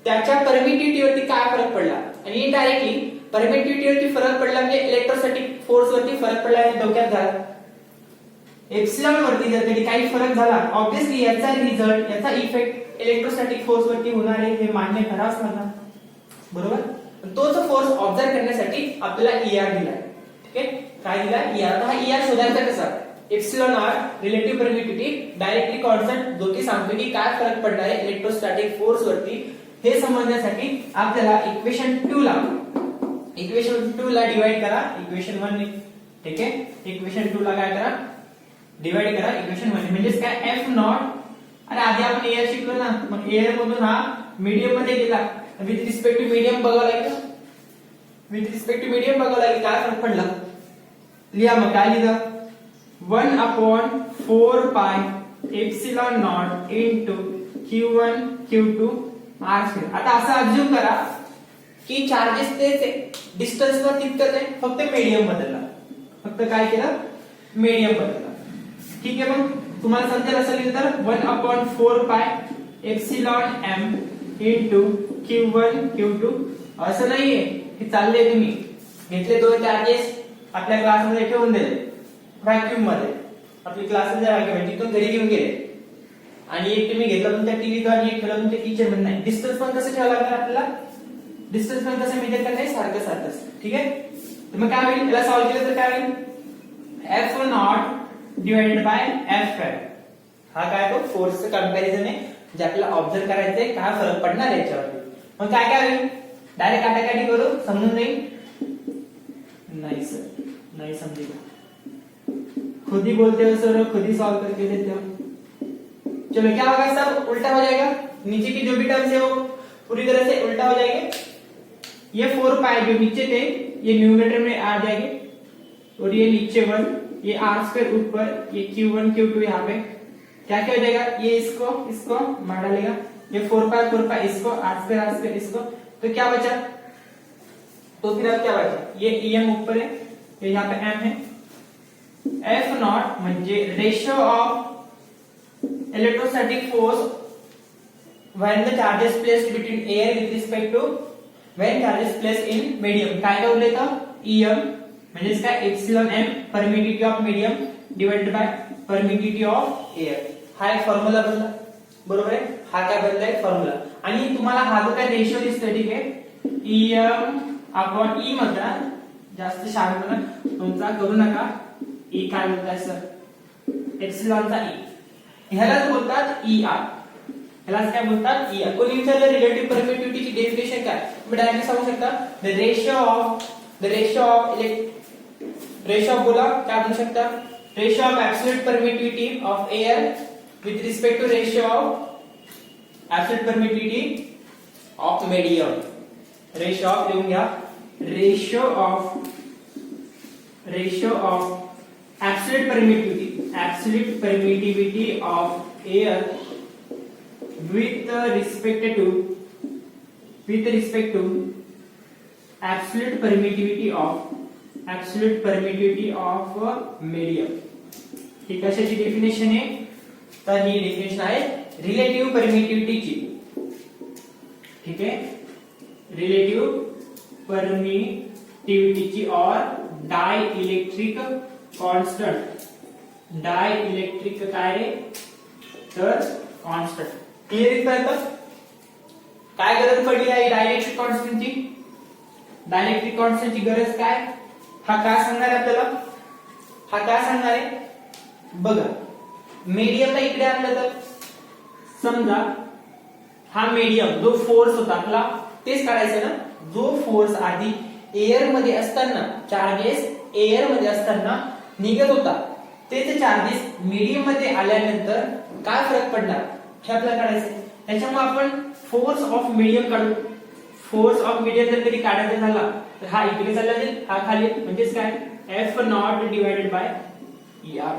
त्याच्या परमिटिव्हिटी वरती काय फरक पडला, आणि इनडायरेक्टली परमिटिव्हिटी वरती फरक पडला म्हणजे इलेक्ट्रोस्टॅटिक फोर्स वरती फरक पडला हे डोक्यात घाला. एप्सिलॉन वरती जर कधी काही फरक झाला ऑब्विसली याचा रिझल्ट, याचा इफेक्ट इलेक्ट्रोस्टॅटिक फोर्स वरती होणार आहे, हे मान्य करावंच लागणार. बरोबर, तोच फोर्स ऑब्झर्व करण्यासाठी आपल्याला ER दिलाय. ठीक आहे, काय दिलाय ER. हा ER शोधायचा कसा, epsilon R relative permittivity directly constant, जो की सांगतो की काय फरक पडणार आहे इलेक्ट्रोस्टॅटिक फोर्स वरती हे समजण्यासाठी आपल्याला इक्वेशन 2 ला डिवाइड करा इक्वेशन 1 ने. ठीक आहे, इक्वेशन 2 ला काय करा, डिवाइड करा इक्वेशन 1 म्हणजेच काय एफ नॉट. आणि आधी आपण एअर शिकलो ना, मग एअर मधून हा मीडियम मध्ये गेला, विथ रिस्पेक्ट टू मीडियम बघावं लागेल, काय फरक पडला. लिहा मग काय लिहिलं, 1/4 pi epsilon not into q1 q2 r². आता असं अज्युम करा की चार्जेस तेच आहे, डिस्टन्स वर तितकंच आहे, फक्त मीडियम बदलला. फक्त काय केलं, मीडियम बदलला. ठीक आहे, मग तुम्हाला समजेल असं लिहिलं तर 1/4 pi epsilon m into q1 q2. असं नाहीये की चालले तुम्ही घेतले दोन चार्जेस आपल्या क्लासमध्ये ठेवून दिले व्हॅक्यूम मध्ये, आपली क्लासेस व्हॅक्यूम तिथून घरी घेऊन गेले, आणि एक तुम्ही घेतला तुमच्या टीव्हीत आणि एक ठेवला तुमच्या किचन मध्ये. नाही, डिस्टन्स पण कसं ठेवावं लागणार आपल्याला, डिस्टन्स पण कसं मेजर करणार सारखंच. ठीक आहे, तर मग काय होईल, याला सॉल्व्ह केलं तर काय होईल, एफ नॉट डिवाइडेड बाय एफ². हा काय तो फोर्सचं कंपॅरिझन आहे जे आपल्याला ऑब्झर्व करायचंय, काय फरक पडणार याच्यावर. मग काय होईल, डायरेक्ट काटाकाटी करू, समजून जाईल. नहीं सर, नहीं समझेगा, खुद ही बोलते हो सर, खुद ही सॉल्व करके देते हो. चलो क्या होगा सब उल्टा हो जाएगा, नीचे की जो भी टर्म्स है वो पूरी तरह से उल्टा हो जाएंगे. ये 4 पाई जो नीचे थे ये न्यूमरेटर में आ जाएंगे, और ये नीचे 1, ये r² ऊपर, ये q1 q2 यहाँ पे क्या क्या हो जाएगा, ये इसको मार डालेगा, ये 4 पाई इसको, r² इसको, तो क्या बचा, तो फिर अब क्या बचा, ये em ऊपर है, ये यहाँ पे m है. एफ नॉट म्हणजे ratio of electrostatic force when the charges placed between air with respect to when charges placed in medium. काय काय उरले तर em म्हणजेच काय epsilon m permittivity of medium divided by permittivity of air. हा एक formula बनला, बरोबर आहे. हा काय बनलाय फॉर्म्युला, आणि तुम्हाला हा जो काय रेशियो दिसतोय, ठीक आहे, em/e म्हणता, जास्त शार्प तुमचा करू नका. e काय बोलताय सर, एप्सिलॉनचा e, ह्यालाच बोलतात ER, ह्यालाच काय बोलतात ER. कोणी विचारलं रिलेटिव्ह परमिटिव्हिटीची डेफिनेशन काय, मी डायरेक्ट सांगू शकता, द रेशियो ऑफ बोला काय म्हणू शकता, ratio of absolute permittivity of air with respect to ratio of absolute permittivity of medium. Ratio of लिहून घ्या, ratio of absolute permittivity of air with respect to absolute permittivity of medium. ही कशाची definition आहे, तर ही definition आहे relative परमिटिव्हिटीची. ठीक आहे, relative परमिटिव्हिटीची और dielectric constant. Dielectric काय रे, तर कॉन्स्टंट. क्लिअर इथपर्यंत काय गरज पडली आहे डायइलेक्ट्रिक कॉन्स्टंटची, डायइलेक्ट्रिक कॉन्स्टंटची गरज काय, हा काय सांगणार आहे आपल्याला, हा काय सांगणार आहे बघा. मीडियमला इकडे आणलं तर समजा हा मीडियम जो फोर्स होता आपला तेच काढायचं ना, जो फोर्स आधी एअर मध्ये असताना, चार्जेस एअर मध्ये असताना निघत होता, तेच चार्जेस मीडियम मध्ये आल्यानंतर काय फरक पडणार हे आपल्याला काढायचं. त्याच्यामुळे आपण फोर्स ऑफ मीडियम काढू. फोर्स ऑफ मीडियम जर कधी काढायचा झाला तर हा इकडे चालला जाईल, हा खाली, म्हणजेच काय F not divided bye ER.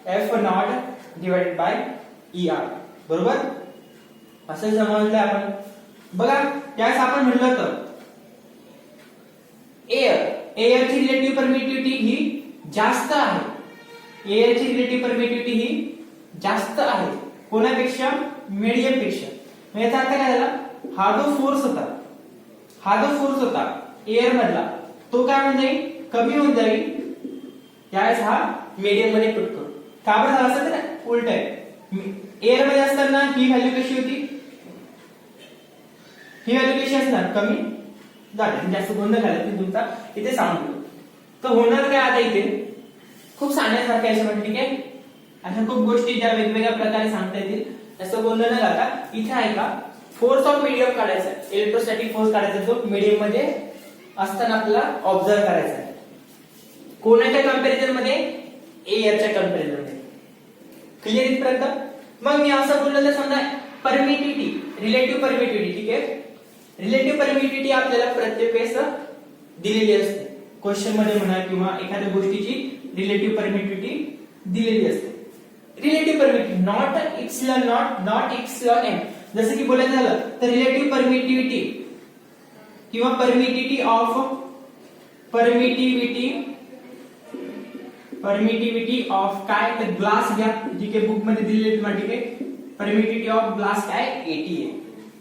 F not divided bye ER, बरोबर. असं समजलं आपण. बघा त्यास आपण म्हटलं तर एअरची रिलेटिव्ह परमिटिव्हिटी ही जास्त आहे, एअरची रिलेटिव्ह परमिटिव्हिटी ही जास्त आहे कोणापेक्षा, मीडियम पेक्षा. याचा अर्थ काय झाला, हा जो फोर्स होता एअर मधला तो काय होऊन जाईल, कमी होऊन जाईल, त्यावेळेस हा मीडियम मध्ये तुटतो. का बरं झालं असं तर उलट आहे. एअर मध्ये असताना ही व्हॅल्यू कशी होती, ही व्हॅल्यू कशी असणार, कमी जाते, जास्त गोंधळ झाला की तुमचा इथे सांगतो. तर होणार काय आता इथे खूप सांगण्यासारखं याच्यामध्ये. ठीक आहे, अशा खूप गोष्टी ज्या वेगवेगळ्या प्रकारे सांगता येतील, जास्त गोंधळ न घालता. इथे आहे का फोर्स ऑफ मीडियम काढायचा, इलेक्ट्रोस्टॅटिक फोर्स काढायचा जो मीडियम मध्ये असताना आपल्याला ऑब्झर्व करायचा आहे. कोणाच्या कंपॅरिझन मध्ये? एअरच्या कंपॅरिझन मध्ये. क्लिअर इथपर्यंत? मग मी असं बोललो तर समजा परमिटिव्हिटी, रिलेटिव्ह परमिटिव्हिटी, ठीक आहे. रिलेटिव्ह परमिटिव्हिटी आपल्याला प्रत्येक वेळेस दिलेली असते. क्वेश्चन मध्ये म्हणा किंवा एखाद्या गोष्टीची रिलेटिव्ह परमिटिव्हिटी दिलेली असते. Relative permittivity not epsilon not epsilon M. जसं की बोलायचं झालं तर रिलेटिव्ह परमिटिव्हिटी किंवा परमिटिव्हिटी ऑफ काय तर ग्लास घ्या, ठीक आहे, बुक मध्ये दिलेली तुम्हाला, ठीक आहे. परमिटिव्हिटी ऑफ ग्लास काय 80 आहे.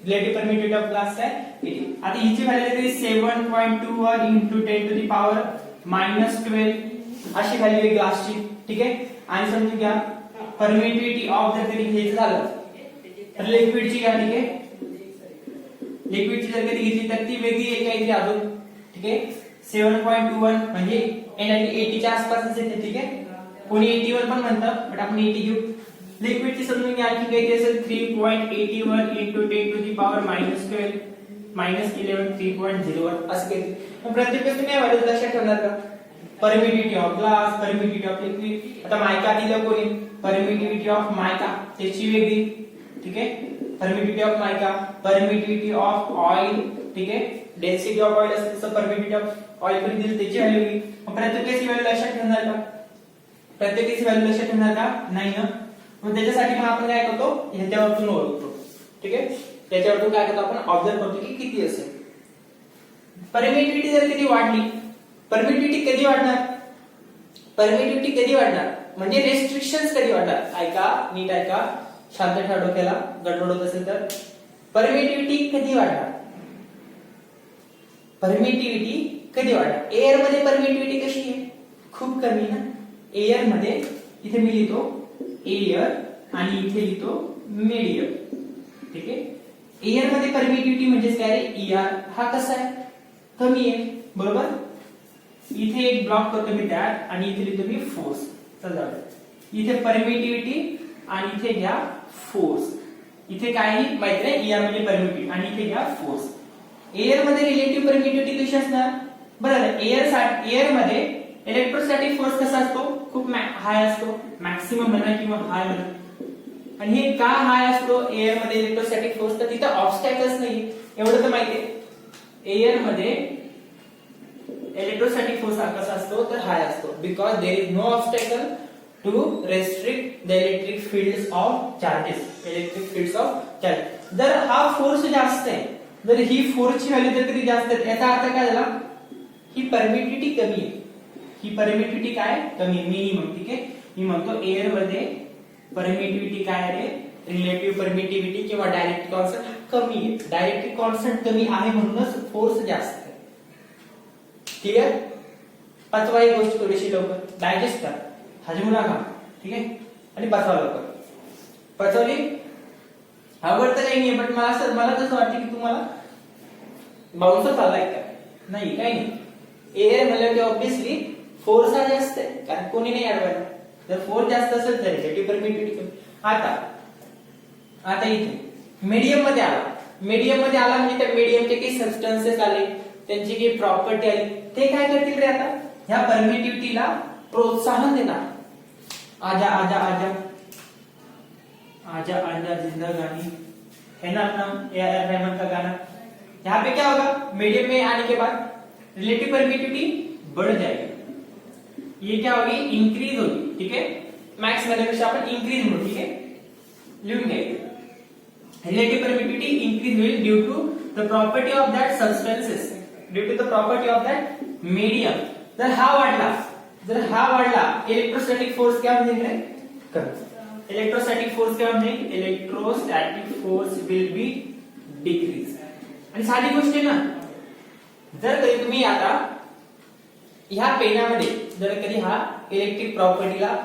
रिलेटिव्ह परमिटिव्हिटी ऑफ ग्लास काय 80. आता हिची व्हॅल्यू तरी 7.21 into 10 to the power -12 अशी व्हॅल्यू आहे ग्लासची, ठीक आहे. आणि समजून घ्या परमिटिव्हिटी ऑफ जर कधी घ्यायचं झालं तर लिक्विडची घ्या, ठीक आहे. लिक्विडची जर कधी घेतली तर ती वेगळी आहे काहीतरी अजून, ठीक आहे. 7.21 म्हणजे 80 च्या आसपासच येते, ठीक आहे. कोणी 81 पण म्हणतं, बट आपण 80 घेऊ. लिक्विडची समजून घ्या आणखी काही असेल 3.81 into 10 to the power -12 -11 3.01 असं काही. प्रत्येक वेळेस तुम्ही या व्हॅल्यू लक्षात ठेवणार का? Permittivity of glass, permittivity of liquid. आता मायका दिलं कोणी, परमिटिव्हिटी ऑफ मायका त्याची वेगळी, ठीक आहे. Permittivity of mica, permittivity of oil, ठीक आहे. डेन्सिटी ऑफ ऑइल असते तसं परमिटिव्हिटी ऑफ ऑइल पण दिली त्याची व्हॅल्यू वेगळी. प्रत्येक वेळेस व्हॅल्यू लक्षात ठेवणार का? प्रत्येक वेळेस व्हॅल्यू लक्षात ठेवणार का? नाही ना. मग त्याच्यासाठी मग आपण काय करतो, ह्याच्यावरतून ओळखतो, ठीक आहे. त्याच्यावरतून काय करतो आपण ऑब्झर्व करतो की किती असेल. परमिटिव्हिटी जर कधी वाढली, परमिटिव्हिटी कधी वाढणार? परमिटिव्हिटी कधी वाढणार म्हणजे रेस्ट्रिक्शन्स कधी वाढणार? ऐका, नीट ऐका, शांत ठेवा डोक्याला, गडबड होत असेल तर. परमिटिव्हिटी कधी वाढणार? परमिटिव्हिटी कधी वाढणार? एअर मध्ये परमिटिव्हिटी कशी आहे? खूप कमी ना. एअर मध्ये इथे मी लिहितो एअर आणि इथे लिहितो मीडियम, ठीक आहे. एअर मध्ये परमिटिव्हिटी म्हणजे काय रे? ईआर हा कसा आहे? कमी आहे, बरोबर. इथे एक ब्लॉक करतो मी त्यात आणि इथे लिहितो मी फोर्स. चला इथे परमिटिव्हिटी आणि इथे घ्या फोर्स. इथे काही माहिती नाही, ईआर म्हणजे परमिटिव्हिटी आणि इथे घ्या फोर्स. एअर मध्ये रिलेटिव्ह परमिटिव्हिटी कशी असणार? बरोबर. एअर मध्ये इलेक्ट्रोस्टॅटिक फोर्स कसा असतो? खूप हाय असतो, मॅक्सिमम म्हणा किंवा हाय म्हणा. आणि हे का हाय असतो एअर मध्ये इलेक्ट्रोस्टॅटिक फोर्स? तर तिथे ऑब्स्टॅकल्स नाही, एवढं तर माहिती आहे. एअर मध्ये इलेक्ट्रोस्टॅटिक फोर्स कसा असतो तर हाय असतो, because there is no obstacle to restrict the electric fields of charges. Electric fields of charge. जर हा फोर्स जास्त आहे, जर ही फोर्सची व्हॅल्यू जर कधी जास्त आहे, याचा अर्थ काय झाला? ही परमिटिव्हिटी कमी आहे. ही परमिटिव्हिटी काय कमी, मिनिमम, ठीक आहे. मी म्हणतो एअर मध्ये परमिटिव्हिटी काय आहे? रिलेटिव्ह परमिटिव्हिटी किंवा डायरेक्ट कॉन्स्टंट कमी आहे. डायरेक्ट कॉन्स्टंट कमी आहे म्हणूनच फोर्स जास्त आहे, ठीक आहे. पाचवा एक गोष्ट थोडीशी लवकर डायजेस्ट करा, हजमू नका, ठीक आहे. आणि पाचवा लवकर पचवली. आवड तर काही नाही, पण मला तसं वाटतं की तुम्हाला बाउन्सर चाललाय का? नाही, काही नाही. एअर म्हणलं की ऑब्विसली फोर्स हा जास्त आहे, कारण कोणी नाही अडवायला. जर फोर्स जास्त असेल तर रिलेटिव्ह परमिटिव्हिटी कमी. आता इथे मीडियम मध्ये आला. मीडियम मध्ये आला म्हणजे त्या मीडियमचे काही सबस्टन्सेस आले, त्यांची काही प्रॉपर्टी आली, ते काय करतील रे? आता ह्या परमिटिव्हिटीला प्रोत्साहन देणार. आजा आजा आजा आजा आजा जिंदगानी है ना अपना ए.आर. रहमान का गाना. यहाँ पे क्या होगा? मीडियम में आने के बाद रिलेटिव परमिटिविटी बढ़ जाएगी. ये क्या होगी? इंक्रीज होगी, ठीक है. मैक्स पेक्षा आपण इंक्रीज म्हणू, ठीक आहे. लिहून घ्यायचं. रिलेटिव परमिटिविटी इंक्रीज होईल due to the property of that substances, due to the property of that medium. जर हा वाढला इलेक्ट्रोस्टॅटिक फोर्स क्या म्हणजे कमी. इलेक्ट्रोस्टॅटिक फोर्स क्या म्हणजे electrostatic force will be decrease. आणि साधी गोष्ट आहे ना, जर कधी तुम्ही आता ह्या पेनामध्ये जर कधी हा इलेक्ट्रिक प्रॉपर्टीला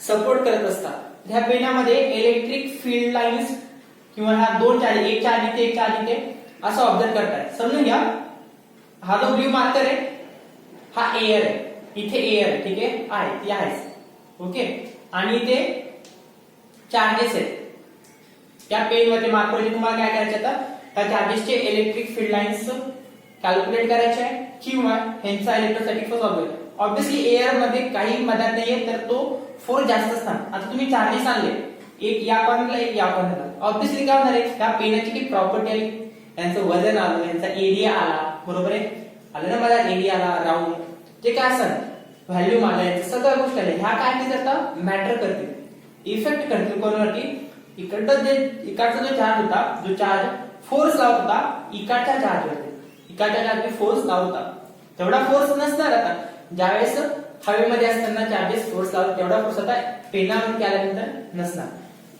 सपोर्ट करत असता, ह्या पेनामध्ये इलेक्ट्रिक फील्ड लाईन्स किंवा ह्या दोन चार्ज, एक चार्ज इथे एक चार्ज इथे असं ऑब्झर्व करताय. समजून घ्या, हा जो ब्ल्यू मार्कर आहे हा एअर आहे, इथे एअर, ठीक आहे, ती आहेच, ओके. आणि इथे चार्जेस आहेत त्या पेन मध्ये मार्करचे. तुम्हाला काय करायचं आता? त्या चार्जेसचे इलेक्ट्रिक फील्ड लाईन्स कॅल्क्युलेट करायचे आहे किंवा ह्यांचा इलेक्ट्रोस्टॅटिक फोर्स ऑब्विसली एअर मध्ये काही मदत नाहीये तर तो फोर्स जास्त असणार. आता तुम्ही चार्जेस आणले एक या कॉर्नरला एक या कॉर्नरला, ऑब्विसली काय होणार आहे त्या पेनाची की प्रॉपर्टी आली, यांचं वजन आलं, यांचा एरिया आला, बरोबर आहे, आलं ना मला एरिया आला, राऊंड जे काय असेल व्हॅल्यूम आलं, यांचं सगळ्या गोष्टी आल्या, ह्या काय करतात मॅटर करतील, इफेक्ट करतील कोणावरती, इकडचा जो चार्ज होता, जो चार्ज फोर्स लावत होता इकडच्या चार्जवरती फोर्स लावत होता तेवढा फोर्स नसणार. आता ज्यावेळेस हवेमध्ये असताना चार्जेस फोर्स लावत तेवढा फोर्स आता पेनावरती आल्यानंतर नसणार.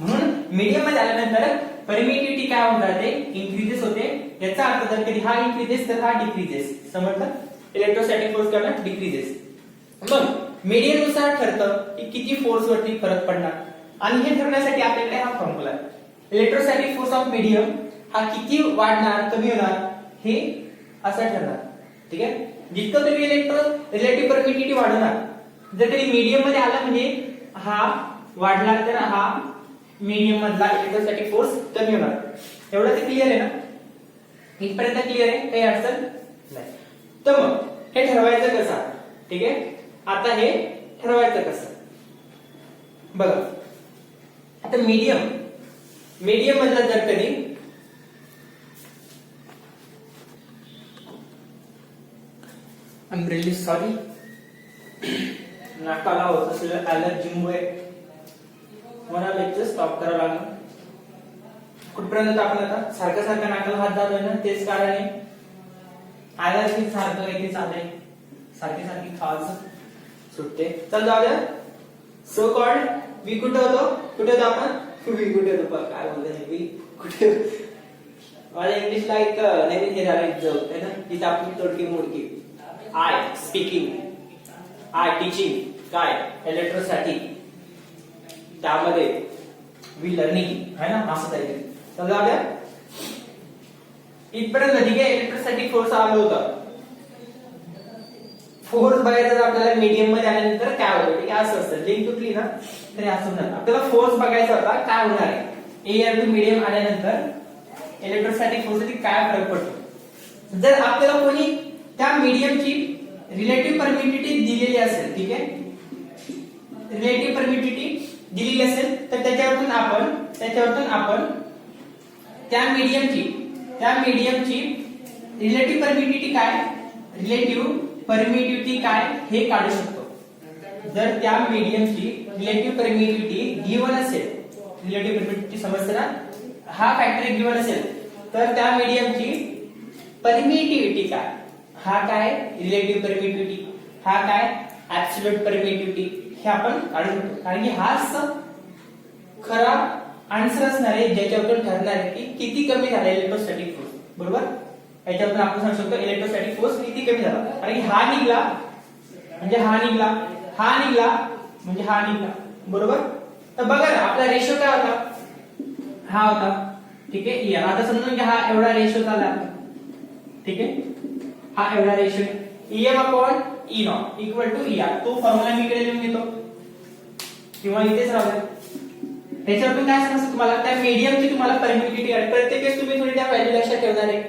म्हणून मीडियम मध्ये आल्यानंतर परमिटिव्हिटी काय होऊन राहते, इन्क्रीजेस होते. याचा अर्थ जर कधी हा इन्क्रीजेस तर हा डिक्रीजेस, समजलं, इलेक्ट्रोस्टॅटिक फोर्स काय होणार डिक्रीजेस. मग मीडियम नुसार ठरतं की किती फोर्स वरती फरक पडणार आणि हे ठरवण्यासाठी आपल्याकडे हा फॉर्म्युला आहे. इलेक्ट्रोस्टॅटिक फोर्स ऑफ मीडियम हा किती वाढणार कमी होणार हे असं ठरणार. ठीक आहे, जितकं तुम्ही रिलेटिव्ह परमिटिव्हिटी वाढवणार, जर कधी मीडियम मध्ये आला म्हणजे हा वाढला तर हा मीडियम मधला इलेक्ट्रोस्टॅटिक फोर्स कमी होणार. एवढं ते क्लिअर आहे ना, इथपर्यंत क्लिअर आहे, काही अडचण नाही. तर मग हे ठरवायचं कसं, ठीक आहे, आता हे ठरवायचं कसं बघा. आता मीडियम मधला जर कधी I'm really sorry, नाकाला होत असलेल्या ॲलर्जीमुळे मला लेक्चर स्टॉप करावं लागलं. कुठपर्यंत आपण आता सारखं नाकाला हात जातोय ना, तेच कारण आहे. ॲलर्जी सारखं काहीतरी चाललंय, सारखी खाज सुटते. चल जाऊ द्या. सो कॉल्ड वी कुठे होतो आपण, वी कुठे होतो काय बोलतोय वी कुठे. माझ्या इंग्लिशला एक नवीन हे झालं जोक आहे ना, तिथे आपली तोडकी मोडकी. आय स्पीकिंग, आय टीचिंग काय इलेक्ट्रोस्टॅटिक, त्यामध्ये वी लर्निंग है ना, असं काहीतरी. तर जाऊ द्या इथपर्यंत. ठीक आहे, इलेक्ट्रोस्टॅटिक फोर्स आलं होतं. फोर्स बघायचा आपल्याला मीडियम मध्ये आल्यानंतर काय होतं, ठीक आहे, असं असतं लिंक तुटली ना तरी असं होणार. आपल्याला फोर्स बघायचा होता काय होणार आहे, एअर टू मीडियम आल्यानंतर इलेक्ट्रोस्टॅटिक फोर्स काय फरक पडतो. जर आपल्याला कोणी त्या मीडियमची रिलेटिव्ह परमिटिव्हिटी दिलेली असेल, ठीक आहे, रिलेटिव्ह परमिटिव्हिटी दिलेली असेल तर त्याच्यावरून आपण त्या मीडियमची रिलेटिव्ह परमिटिव्हिटी काय हे काढू शकतो. जर त्या मीडियमची रिलेटिव्ह परमिटिव्हिटी गिवन असेल, रिलेटिव्ह परमिटिव्हिटी समजतं ना, हा फॅक्टर गिवन असेल तर त्या मीडियमची परमिटिव्हिटी काय, हा काय रिलेटिव्ह परमिटिव्हिटी, हा काय ऍब्सोल्यूट परमिटिव्हिटी, हे आपण काढू शकतो. कारण की हाच खरा आन्सर असणार आहे ज्याच्यावरून ठरणार आहे की किती कमी झाला इलेक्ट्रोस्टॅटिक फोर्स. बरोबर, याच्यावरून आपण सांगू शकतो इलेक्ट्रोस्टॅटिक फोर्स किती कमी झाला. कारण की हा निघला म्हणजे हा निघला, बरोबर. तर बघा ना आपला रेशो काय होता, हा होता, ठीक आहे. आता समजून की हा एवढा रेशो झाला, ठीक आहे, हा एवढा ratio EM upon E not equal to ER. तो फॉर्म्युला मी इकडे लिहून घेतो किंवा इथेच राहू द्या. त्याच्यावरून काय समजतं तुम्हाला, त्या मीडियमची तुम्हाला परमिटिव्हिटी आहे. प्रत्येक वेळेस तुम्ही थोडी त्या व्हॅल्यू लक्षात ठेवणार आहे,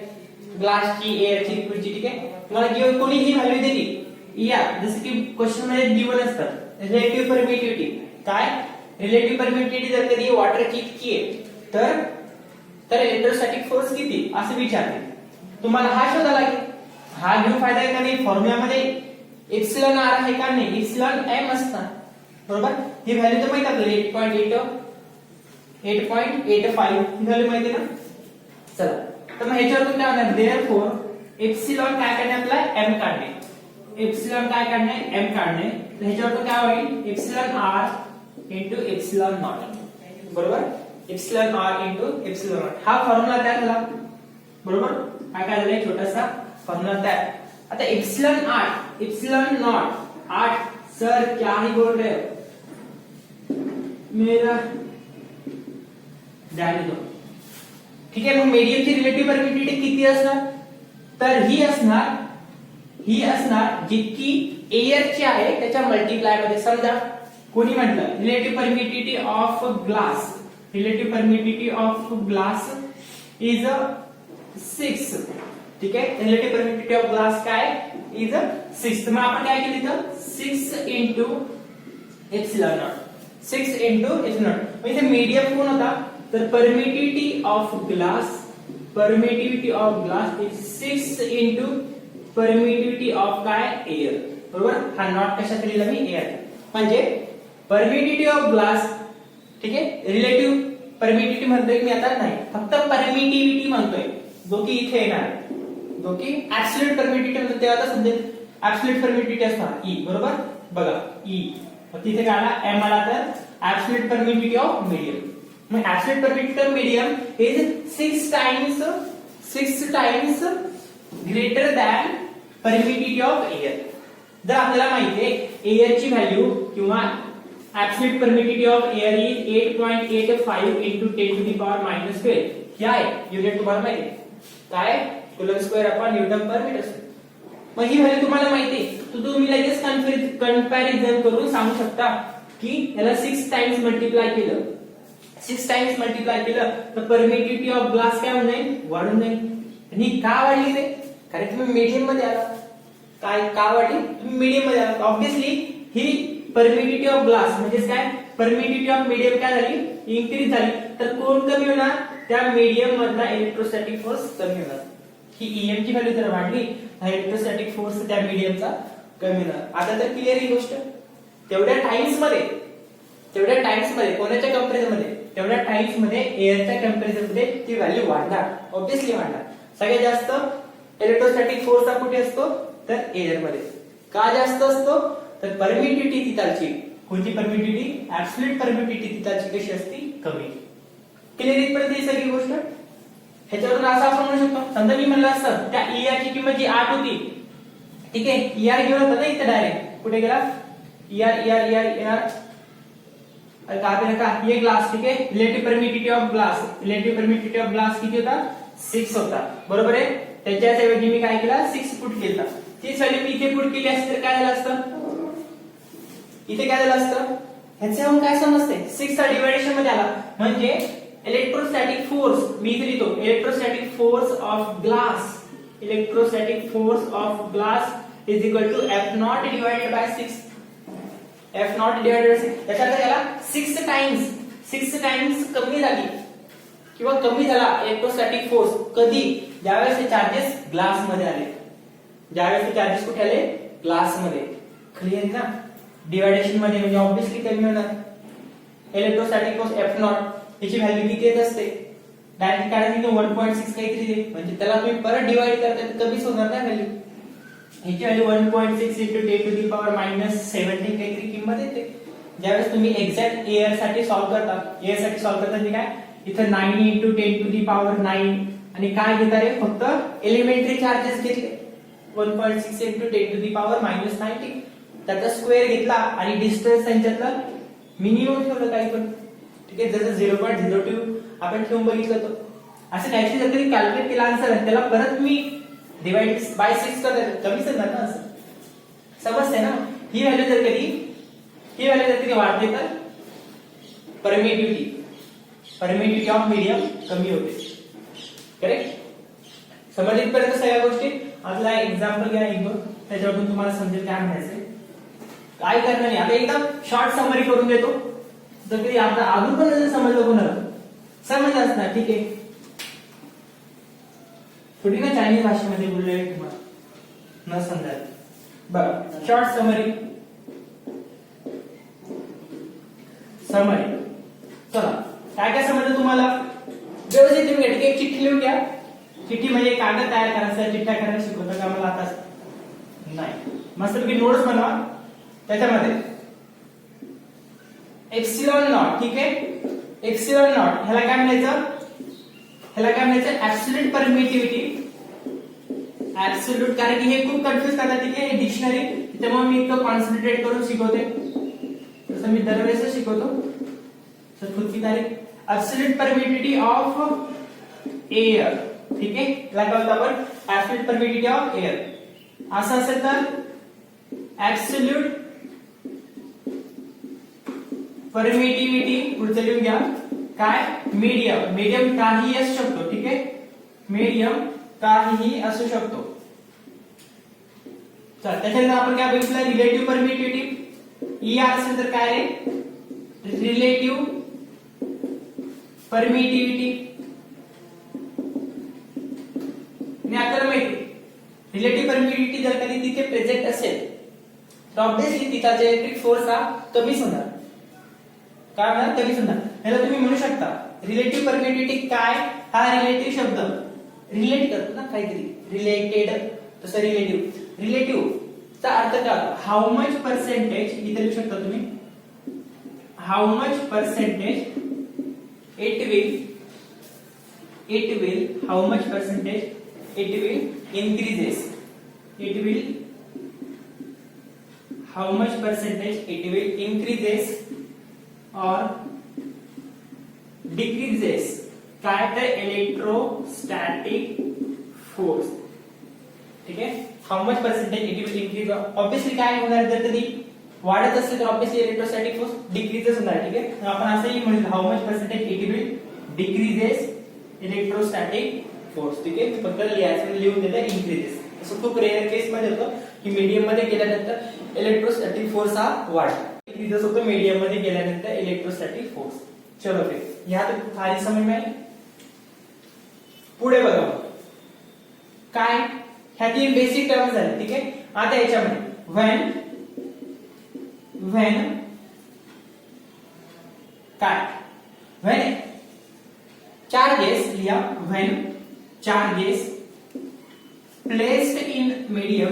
ग्लासची, एअरची, लिक्विडची, ठीक आहे. तुम्हाला गिवन कोणी ही व्हॅल्यू दिली ER, जसं की क्वेश्चन मध्ये गिवन असतात रिलेटिव्ह परमिटिव्हिटी. काय रिलेटिव्ह परमिटिव्हिटी जर कधी वॉटरची इतकी आहे तर इलेक्ट्रोस्टॅटिक फोर्स किती असं विचारते. तुम्हाला हा शोधावा लागेल. हा घेऊन फायदा आहे का नाही, फॉर्म्युलामध्ये एप्सिलॉन आर आहे का नाही, एप्सिलॉन एम असणार, बरोबर. ही व्हॅल्यू तर माहिती आपल्याला 8.85 ही व्हॅल्यू माहिती ना. चला तर मग ह्याच्यावरून काय होणार, देअरफॉर एप्सिलॉन काय काढणे आपल्याला एम काढणे, एप्सिलॉन काय काढणे एम काढणे. तर ह्याच्यावरून काय होईल epsilon R into epsilon not, बरोबर. Epsilon R into epsilon not हा फॉर्म्युला तयार झाला, बरोबर. हा काय झाला छोटासा फॉर्मूला तैयार. आता एप्सिलॉन 8 एप्सिलॉन नॉट 8 सर क्या ही बोल रहे हो, मेरा जाने दो, ठीक आहे. मग मीडियमची रिलेटिव्ह परमिटिव्हिटी किती असणार, तर ही असणार जितकी एअरची आहे त्याच्या मल्टिप्लाय मध्ये. समजा कोणी म्हटलं relative permittivity of glass is 6. ठीक आहे, रिलेटिव्ह परमिटिव्हिटी ऑफ ग्लास काय इज 6. तर मग आपण काय केलं इथं 6 into epsilon naught. 6 into epsilon naught. मग इथे मीडियम कोण होता, तर permittivity of glass is 6 into permittivity of काय एअर. बरोबर, हा नॉट कशात लिहिला मी एअर. म्हणजे परमिटिव्हिटी ऑफ ग्लास, ठीक आहे, रिलेटिव्ह परमिटिव्हिटी म्हणतोय मी आता नाही, फक्त परमिटिव्हिटी म्हणतोय, जो की इथे येणार, जो की ऍब्सोल्यूट परमिटिव्हिटी म्हणतो तेव्हा आता समजेल. ऍब्सोल्यूट परमिटिव्हिटी असणार ई. बरोबर, बघा ई तिथे काय आला एम आला, तर ऍब्सोल्यूट परमिटिव्हिटी ऑफ मीडियम. मग absolute permittivity of medium is 6 times greater than permittivity of air. जर आपल्याला माहिती आहे एअरची व्हॅल्यू किंवा absolute permittivity of air is 8.85 into 10 to the power minus 12. क्या आहे युनिट तुम्हाला माहिती आहे काय, कूलम स्क्वेअर अपॉन न्यूटन पर मीटर. मग ही व्हॅल्यू तुम्हाला माहिती आहे, तर तुम्ही लगेच कंपॅरिझन करून सांगू शकता की याला 6 टाइम्स मल्टिप्लाय केलं, 6 टाइम्स मल्टिप्लाय केलं तर परमिटिव्हिटी ऑफ ग्लास काय होऊन जाईल, वाढून जाईल. आणि का वाढली रे, कारण तुम्ही मीडियम मध्ये आला. काय का वाढली, तुम्ही मीडियम मध्ये आला. Obviously he permittivity of glass म्हणजे काय, परमिटिव्हिटी ऑफ मीडियम काय झाली, इन्क्रीज झाली. तर कोण कमी होणार, त्या मीडियम मधला इलेक्ट्रोस्टॅटिक फोर्स कमी होणार. ही ईएम ची व्हॅल्यू जर वाढली, हा इलेक्ट्रोस्टॅटिक फोर्स त्या मीडियमचा कमी होणार. आता तर क्लिअर ही गोष्ट. तेवढ्या टाइम्स मध्ये कोणाच्या कंपॅरिझन मध्ये, तेवढ्या टाइम्स मध्ये एअरच्या कंपॅरिझन मध्ये ती व्हॅल्यू वाढणार, ऑब्विसली वाढणार. सगळ्यात जास्त इलेक्ट्रोस्टॅटिक फोर्स कुठे असतो, तर एअर मध्ये. का जास्त असतो, तर परमिटिव्हिटी तिथालची, कोणती परमिटिव्हिटी, ऍब्सोल्यूट परमिटिव्हिटी तिथालची कशी असते, कमी. क्लिअर इथपर्यंत ही सगळी गोष्ट. ह्याच्यावरून असं आपण म्हणू शकतो, समजा मी म्हणलं असतं त्या ईआर ची किंमत जी 8 होती, ठीक आहे, ईआर घेऊन होता ना इथे डायरेक्ट, कुठे गेला ईआर का ये ग्लास, ठीक आहे, रिलेटिव्ह परमिटिव्हिटी ऑफ ग्लास किती होता, 6 होता. बरोबर आहे. त्याच्याच ऐवजी मी काय केला, 6 पुट केला. तीच व्हॅल्यू मी इथे पुट केली असती तर काय झालं असतं, इथे काय झालं असतं, ह्याच्यावरून काय समजते, 6 चा डिव्हायडेशन मध्ये आला म्हणजे इलेक्ट्रोस्टॅटिक फोर्स, मी इथे लिहितो electrostatic force of glass is equal to F not divided by 6. F not divided by 6 याचा अर्थ याला 6 टाइम्स कमी झाली किंवा कमी झाला इलेक्ट्रोस्टॅटिक फोर्स. कधी, ज्यावेळेस हे चार्जेस ग्लास मध्ये आले, ज्यावेळेस हे चार्जेस कुठे आले, ग्लास मध्ये. क्लिअर ना, डिवायडेशन मध्ये म्हणजे ऑब्विसली कमी होणार. इलेक्ट्रोस्टॅटिक फोर्स F नॉट याची व्हॅल्यू किती येत असते, डायरेक्ट काढायची 1.6 काहीतरी दे, म्हणजे त्याला तुम्ही परत डिवाइड करता तर कमीच होणार ना व्हॅल्यू. ह्याची value 1.6 into 10 to the power minus 17 काहीतरी किंमत येते. ज्यावेळेस तुम्ही एक्झॅक्ट एअर साठी सॉल्व्ह करता म्हणजे काय, इथं 9 into 10 to the power 9 आणि काय घेता रे, फक्त एलिमेंटरी चार्जेस घेतले 1.6 into 10 to the power minus 19, त्याचा स्क्वेअर घेतला आणि डिस्टन्स त्यांच्यातलं मिनिमम ठेवलं काही पण, ठीक आहे, जसं 0.02 आपण ठेवून बघितलं होतं. असं काहीतरी जर कधी कॅल्क्युलेट केला आन्सर त्याला परत मी डिवाइड बाय 6 करतो, कमीच येणार ना, असं समजते ना. ही व्हॅल्यू जर कधी वाढते तर परमिटिव्हिटी ऑफ मीडियम कमी होते. करेक्ट, समजत पर्यंत सगळ्या गोष्टी. आपला एक्झाम्पल घ्या एक दोन, त्याच्यावरून तुम्हाला समजेल काय म्हणायचं. काय करणार नाही, आता एकदम शॉर्ट समरी करून देतो, जर कधी आता अजून पण जर समजलं कोणाला समजलं असणार, ठीक आहे. थोडी ना चायनीज भाषेमध्ये बोलले तुम्हाला न समजायला. बघा, शॉर्ट समरी. चला, काय काय समजलं तुम्हाला व्यवस्थित तुम्ही घ्या, ठीक आहे. चिठ्ठी लिहून घ्या. चिठ्ठी म्हणजे कागद तयार करायचा, चिठ्ठ्या करायला शिकवतं का मला आता नाही, मस्तपैकी नोट्स बनवा. त्याच्यामध्ये एप्सिलॉन नॉट, ठीक आहे, एप्सिलॉन नॉट ह्याला काय म्हणायचं, ऍब्सोल्यूट परमिटिव्हिटी. ऍब्सोल्यूट, कारण की हे खूप कन्फ्युज करतात, ठीक आहे, डिक्शनरी, त्यामुळे मी इतकं कॉन्सन्ट्रेट करून शिकवते, जसं मी दरवेळेस शिकवतो. तर पुढची तारीख, ऍब्सोल्यूट परमिटिव्हिटी ऑफ एअर, ठीक आहे, याला काय होतं आपण, ऍब्सोल्यूट परमिटिव्हिटी ऑफ एअर. असं असेल तर ऍब्सोल्यूट परमिटिव्हिटी, पुढचं लिहून घ्या काय, मीडियम काही असू शकतो, ठीक आहे, मीडियम काहीही असू शकतो. चला त्याच्यानंतर आपण काय बघितलं, रिलेटिव्ह परमिटिव्हिटी. ER असेल तर काय आहे, रिलेटिव्ह परमिटिव्हिटी. आणि आपल्याला माहिती रिलेटिव्ह परमिटिव्हिटी जर कधी तिथे प्रेझेंट असेल तर ऑब्विसली तिचा जे इलेक्ट्रिक फोर्स हा कमीच होणार. काय होणार, कमीच होणार. याला तुम्ही म्हणू शकता रिलेटिव्ह परमिटिव्हिटी काय, हा रिलेटिव्ह शब्द रिलेट करतो ना काहीतरी, रिलेटेड, तसं रिलेटिव्ह चा अर्थ काय होतो, हाऊ मच पर्सेंटेज, इथे लिहू शकता तुम्ही, how much percentage it will how much percentage it will increases, it will how much percentage it will increases or decreases काय तर इलेक्ट्रोस्टॅटिक फोर्स. ठीक आहे, how much percentage it will increase. Obviously काय होणार, जर कधी वाढत असेल तर ऑब्विसली इलेक्ट्रोस्टॅटिक फोर्स डिक्रीजेस होणार. ठीक आहे, आपण असंही म्हणू how much percentage it will decreases electrostatic force. ठीक आहे, फक्त लिहायचं, लिहून देतं इन्क्रीजेस. असं खूप रेअर केस मध्ये होतं की मीडियम मध्ये गेल्यानंतर इलेक्ट्रोस्टॅटिक फोर्स हा वाढतो. डिक्रीजेस होतो मीडियम मध्ये गेल्यानंतर इलेक्ट्रोस्टॅटिक फोर्स. चलो फिर यहाँ तक सारी समझ में आई. पुढे बघा काय, ह्या तीन बेसिक टर्म्स झाले. ठीक आहे, आता याच्यामध्ये व्हेन काय, व्हेन चार्जेस लिया, when charges placed in medium,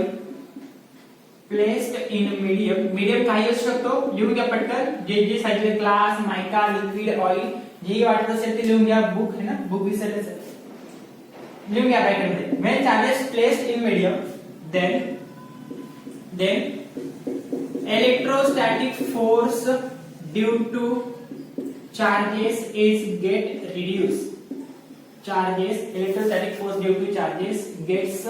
medium काही असू शकतो, लिहून घ्या पटकन. जे सांगितले ग्लास, मायका, लिक्विड, ऑइल, जे वाटत असेल ते लिहून घ्या. बुक है ना, बुक विसरले, लिहून घ्या ब्रॅकेट मध्ये. When charges placed in medium then electrostatic force due to charges is get reduced. Electrostatic force due to charges gets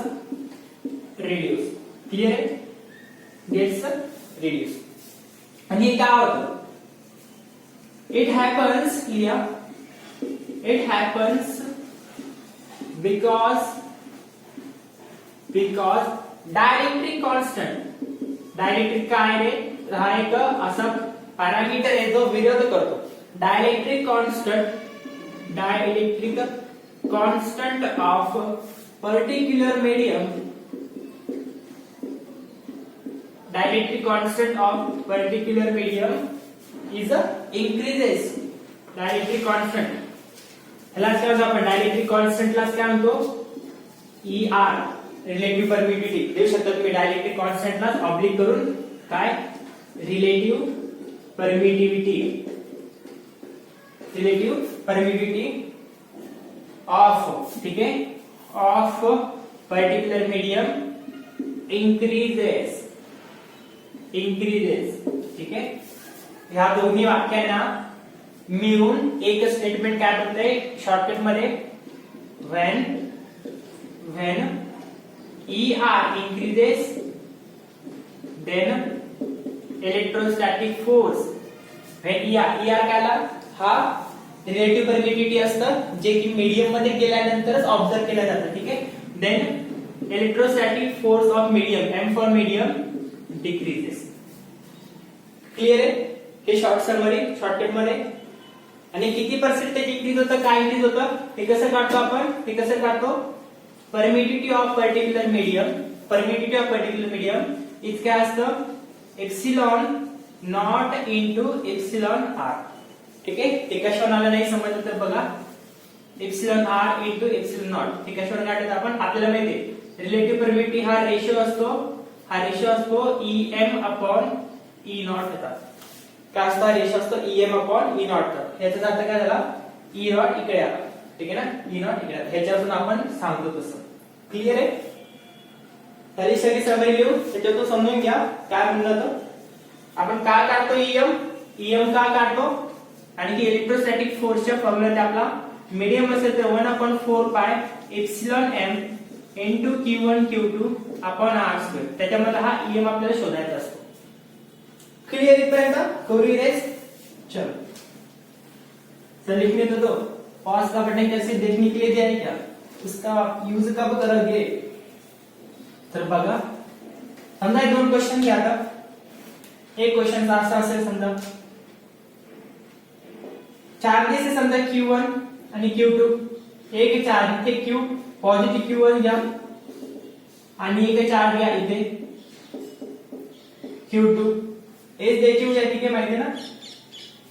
reduced. Clear है? Gets reduced. आणि हे काय होतं, it happens because dielectric constant, dielectric काय रे, हा एक असा पॅरामीटर आहे जो विरोध करतो. Dielectric constant of particular medium, dielectric constant of particular medium is increases. Dielectric constant ह्याला काय म्हणतो आपण, डायलेक्ट्रिक कॉन्स्टंटला काय म्हणतो, ER, रिलेटिव्ह परमिटिव्हिटी. देऊ शकता तुम्ही डायलेक्ट्रिक कॉन्स्टंटला ऑब्लिक करून काय, रिलेटिव्ह परमिटिव्हिटी ऑफ, ठीक आहे, ऑफ पर्टिक्युलर मीडियम increases. ठीक आहे, ह्या दोन्ही वाक्यांना मिळून एक स्टेटमेंट काय बनतंय शॉर्टकट मध्ये, when ER increases then electrostatic force. when ER कायला, हा रिलेटिव्ह परमिटिव्हिटी असतं जे की मीडियम मध्ये गेल्यानंतरच ऑब्झर्व केलं जातं. ठीक आहे, then electrostatic force of medium, M for medium, decreases. Clear आहे, हे शॉर्ट समरी शॉर्टकट मध्ये. आणि किती पर्सेंटेज इंक्रीज होतं, काय इंक्रीज होतं, ते कसं काढतो आपण, permittivity of particular medium is काय असतं, epsilon not into epsilon R. ठीक आहे, ते कशावर आलं नाही समजलं तर बघा, epsilon R into epsilon not. ते कशावर काढतात आपण, आपल्याला माहिती रिलेटिव्ह परमिटिव्हिटी हा रेशो असतो EM अपॉन E नॉट होता. काय असतो, रेशो असतो EM अपॉन E नॉट. याचा अर्थ काय झाला, E नॉट इकडे आला. ठीक आहे ना, E नॉट इकडे आला. ह्याच्यावरून आपण सांगतो तसं. क्लियर आहे, तरी सगळी समरी लिहू, त्याच्यातून समजून घ्या काय म्हणलं तर. आपण काय काढतो, EM का काढतो, आणि की इलेक्ट्रोस्टॅटिक फोर्सच्या फॉर्म्युला ते आपला मीडियम असेल तर 1/4 pi epsilon M into Q1 Q2 upon R². त्याच्यामध्ये हा EM आपल्याला शोधायचा असतो. क्लियर इथपर्यंत, करू इरेज. चलो, लिखने तो दो, पॉज का बटन कैसे देखने के लिए दिया है क्या. उसका यूज कब करोगे? तर बघा, समजा 2 क्वेश्चन घ्या. आता एक क्वेश्चन असा असेल, समजा चार्जेस आहे समजा Q1 आणि Q2. एक चार्ज इथे Q पॉझिटिव्ह Q1 घ्या आणि एक चार्ज घ्या इथे Q2. एज द्यायची उद्या, ठीक आहे, माहिती आहे ना.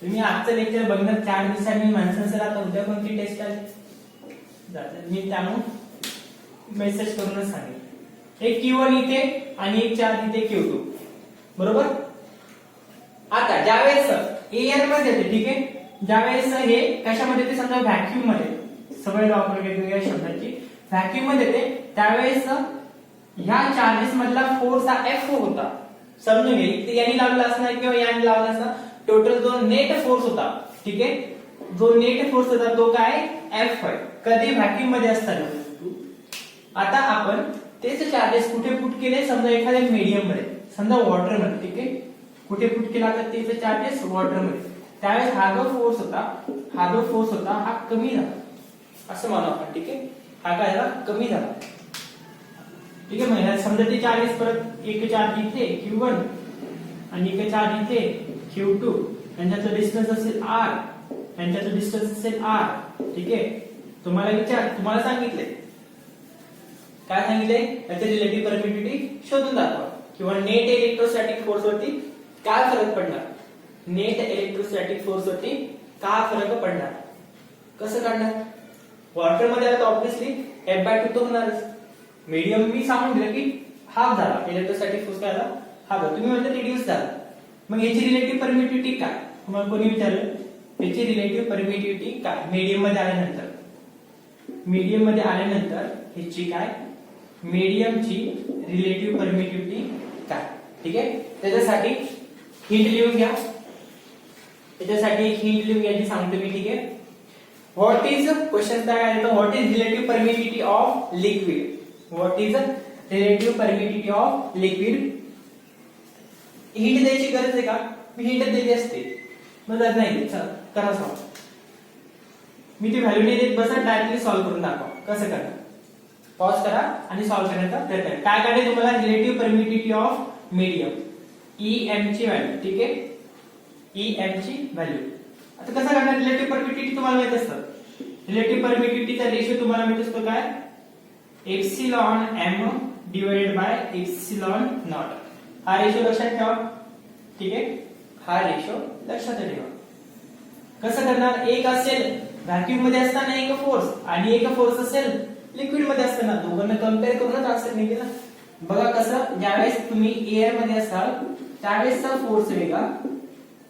तुम्ही आजचं लेक्चर बघणार 4 दिवसांनी माणसं. सर आता उद्या कोणती टेस्ट आहे मी त्यामुळे मेसेज करूनच सांगेन. एक Q1 इथे आणि एक चार्ज इथे Q2, बरोबर. आता ज्यावेळेस एअर मध्ये येते, ठीक आहे, ज्यावेळेस हे कशामध्ये येते, समजा व्हॅक्यूम मध्ये, सगळे वापर वेगवेगळ्या शब्दाची व्हॅक्यूम मध्ये येते, त्यावेळेस ह्या चार्जेस मधला फोर्स हा F होता. समजून घे, इथे याने लावला असणार किंवा याने लावला असणार. टोटल जो नेट फोर्स होता, ठीक आहे, जो नेट फोर्स होता तो काय F आहे. कधी व्हॅक्यूम मध्ये असताना. आता आपण तेच चार्जेस कुठे पुट केले, समजा एखाद्या मीडियम मध्ये, समजा वॉटर मध्ये, ठीक आहे, कुठे पुट केला तर तेच चार्जेस वॉटर मध्ये. त्यावेळेस हा जो फोर्स होता हा कमी झाला असं म्हणू आपण, ठीक आहे. हा काय झाला, कमी झाला, ठीक आहे. म्हणजे समजा ते चार्जेस परत एक चार्ज इथे Q1 आणि एक चार्ज इथे Q2, यांच्याचं डिस्टन्स असेल R, यांच्याचं डिस्टन्स असेल R, ठीक आहे. तुम्हाला सांगितले, काय सांगितले, त्याचे रिलेटिव्ह परमिटिव्हिटी शोधून दाखवा किंवा नेट इलेक्ट्रोस्टॅटिक फोर्स वरती काय फरक पडणार, नेट इलेक्ट्रोस्टॅटिक फोर्स वरती काय फरक पडणार, कसं काढणार. वॉटर मध्ये आता ऑब्विसली F/2 तो होणारच. मीडियम मी सांगून दिलं की हाफ झाला, इलेक्ट्रोस्टॅटिक फोर्स काय झाला, हाफ. तुम्ही म्हणता रिड्यूस झाला. मग याची रिलेटिव्ह परमिटिव्हिटी काय, तुम्हाला कोणी विचारलं याची रिलेटिव्ह परमिटिव्हिटी काय. मीडियम मध्ये आल्यानंतर ह्याची काय, मीडियमची रिलेटिव्ह परमिटिव्हिटी काय, ठीक आहे. त्याच्यासाठी हिंट लिहून घ्या, जी सांगतो मी, ठीक आहे. व्हॉट इज क्वेश्चन काय आहे, what is relative permittivity of liquid. What is relative permittivity of liquid. Hint द्यायची गरज आहे का, मी हिंट दिली असते, मग नाही करा सॉल्व. मी ती व्हॅल्यू नाही देत, बसा डायरेक्टली सॉल्व करून दाखवा कसं करणार. पॉज करा आणि सॉल्व करण्याचा प्रयत्न करा. काय काढले तुम्हाला, relative permittivity of medium, EM ची व्हॅल्यू, ठीक आहे, EM ची व्हॅल्यू. आता कसं करणार, रिलेटिव्ह परमिटिव्हिटी तुम्हाला माहित असतं. रिलेटिव्ह परमिटिव्हिटीचा रेशो तुम्हाला माहित असतो काय, epsilon M divided by epsilon not. हा रेशो लक्षात ठेवा, ठीक आहे, हा रेशो लक्षात ठेवा. कसं करणार, एक असेल व्हॅक्यूम मध्ये असताना एक फोर्स आणि एक फोर्स असेल लिक्विड मध्ये असताना, दोघांना कंपेअर करूनच आन्सर निघेल ना. बघा कसं, ज्यावेळेस तुम्ही एअर मध्ये असाल त्यावेळेसचा फोर्स वेगळा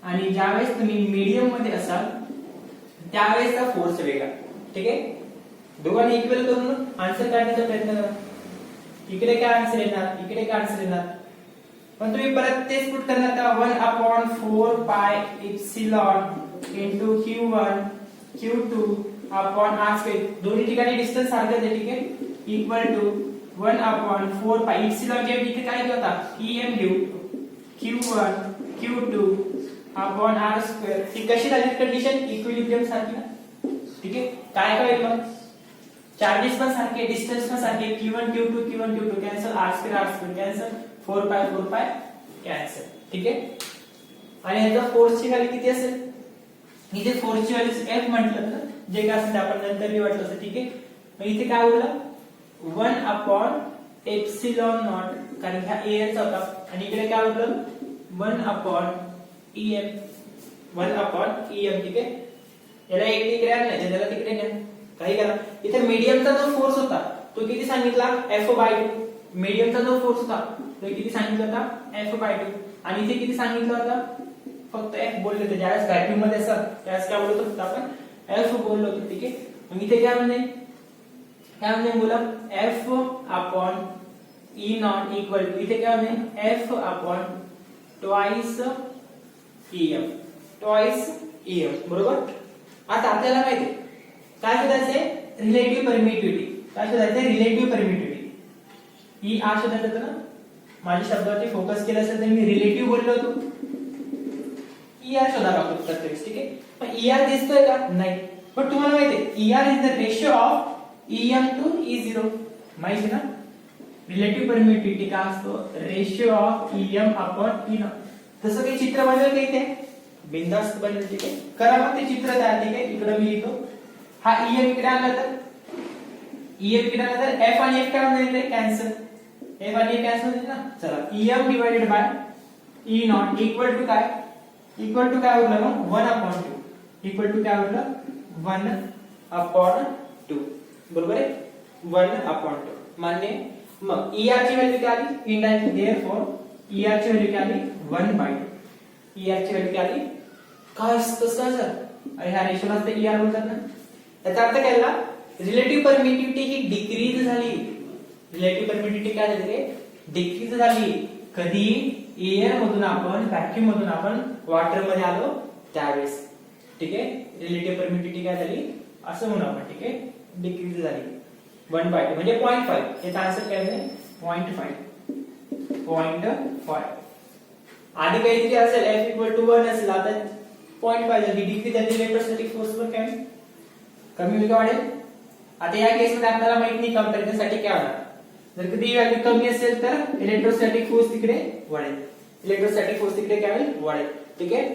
आणि ज्यावेळेस तुम्ही मीडियम मध्ये असाल त्यावेळेसचा फोर्स वेगळा, ठीक आहे. दोघांनी इक्वल करून आन्सर काढण्याचा प्रयत्न करा. इकडे काय आन्सर येणार, इकडे काय आन्सर येणार, पण तुम्ही परत तेच पुट करणार का, 1/4 pi epsilon into Q1 Q2 upon R². दोन्ही ठिकाणी डिस्टन्स सारखाच आहे, ठीक आहे, इक्वल टू 1/4 पाय एप्सिलॉन च्या इथे काय होता, EM घेऊ Q1 Q2 अपॉन R². ही कशी झाली कंडिशन, इक्विलिब्रियम सारखी ना, ठीक आहे. काय होईल मग, चार्जेस पण सारखे, डिस्टन्स पण सारखे, Q1 Q2 cancel, R² cancel, 4 पाय कॅन्सल, ठीक आहे. आणि ह्याचा फोर्सची व्हॅल्यू किती असेल, इथे फोर्सची व्हॅल्यू F म्हटलं तर जे काय असेल ते आपण नंतर वाटलं असं, ठीक आहे. मग इथे काय उरलं, 1 एप्सिलॉन नॉट, कारण हा एअरचा होता, आणि इकडे काय उरलं 1/EM, ठीक आहे. याला एक तिकडे नाही, त्याला तिकडे नाही, काही करा. इथे मीडियमचा जो फोर्स होता तो किती सांगितला, F/2. मीडियमचा जो फोर्स होता तो किती सांगितला होता, F/2. आणि इथे किती सांगितलं होतं, फक्त F बोलले होते. ज्यावेळेस व्हॅक्यूम मध्ये असं त्यावेळेस काय बोलत होतो आपण, F बोललो होतो, ठीक आहे. मग इथे काय म्हणजे बोला, F/E0 इक्वल टू, इथे काय म्हणजे F/2 EM, बरोबर. आता आपल्याला माहिती आहे काय शोधायचे, रिलेटिव्ह परमिटिव्हिटी. काय शोधायचे, रिलेटिव्ह परमिटिव्हिटी. ही आ शोधायचं ना, माझ्या शब्दावरती फोकस केला असेल तर मी रिलेटिव्ह बोललो होतो. ER शोधा लागतो प्रत्येक, ठीक आहे. पण ER दिसतोय का, नाही. पण तुम्हाला माहिती आहे ER is the ratio of EM to E0 माहिती ना. रिलेटिव्ह परमिटिव्हिटी काय असतो ratio of EM upon E0. तसं काही चित्र बनवलं का इथे बिंदास्त बनवलं. ठीक आहे करा मग ते चित्र तयार. ठीक आहे इकडे मी लिहितो हा EM इकडे आला तर EM इकडे आला तर F आणि F काय होणार कॅन्सल. F आणि F कॅन्सल होतील ना. चला EM divided by E0 equal to काय उरलं मग 1 अपॉन 2 इक्वल टू काय उरलं 1 अपॉन 2 बरोबर आहे 1 अपॉन 2 मान्य. मग ER ची व्हॅल्यू काय आली इनडायरेक्ट देयरफॉर ER ची व्हॅल्यू काय आली 1/2. ER ची व्हॅल्यू काय आली काय असतं सर अरे ह्या रेशोला असते ER बोलतात ना. याचा अर्थ काय झाला रिलेटिव्ह परमिटिव्हिटी ही डिक्रीज झाली. रिलेटिव्ह परमिटिव्हिटी काय झाली डिक्रीज झाली. कधी एअर मधून आपण व्हॅक्यूम मधून आपण वॉटर मध्ये आलो त्यावेळेस. ठीक आहे रिलेटिव्ह परमिटिव्हिटी काय झाली असं म्हणू आपण. ठीक आहे डिक्रीज झाली 1/2 म्हणजे 0.5. याचा आन्सर काय आहे 0.5. आधी काहीतरी असेल F इक्वल टू 1 असेल आता 0.5 झाली डिक्रीज झाली. इलेक्ट्रोस्टॅटिक फोर्स वर काय कमी होईल वाढेल. आता या केस मध्ये आपल्याला माहित नाही कंपॅरिझन साठी काय होणार. जर कधी व्हॅल्यू कमी असेल तर इलेक्ट्रोस्टॅटिक फोर्स तिकडे वाढेल. इलेक्ट्रोस्टॅटिक फोर्स तिकडे काय होईल वाढेल. ठीक आहे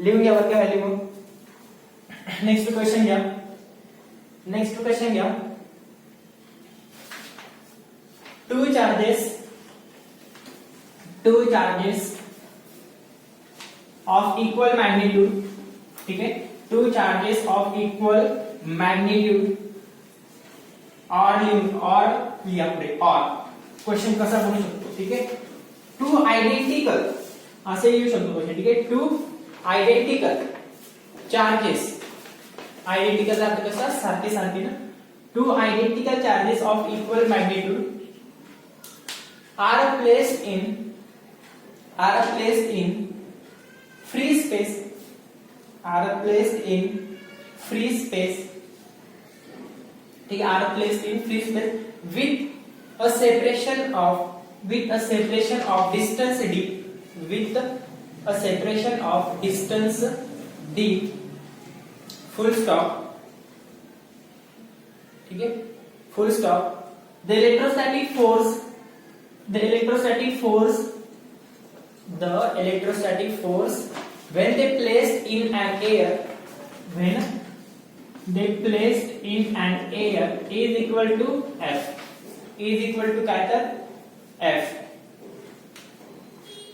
लिहून घ्या बरं काय व्हॅल्यू. मग नेक्स्ट क्वेश्चन घ्या. two charges of equal magnitude. ठीक है two charges of equal magnitude और लिया पुढे और क्वेश्चन कसा बनवू शकतो. ठीक आहे टू आयडेंटिकल असे लिहू शकतो क्वेश्चन. ठीक आहे टू आयडेंटिकल चार्जेस आयडेंटिकल अर्थ कसा सारखे ना. Two identical charges of equal magnitude are placed in free space ठीक है are placed in free space with a separation of distance d full stop. ठीक है full stop. The electrostatic force when they placed in an air is equal to F. काय तर F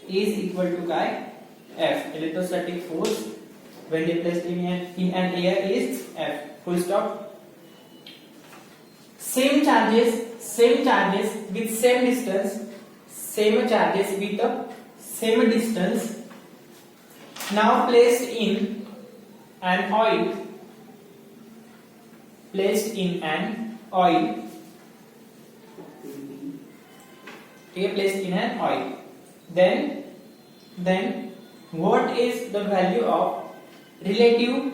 is equal to काय F. Electrostatic force when they placed in an air is F. Full stop. Same charges with same distance now placed in an oil then what is the value of relative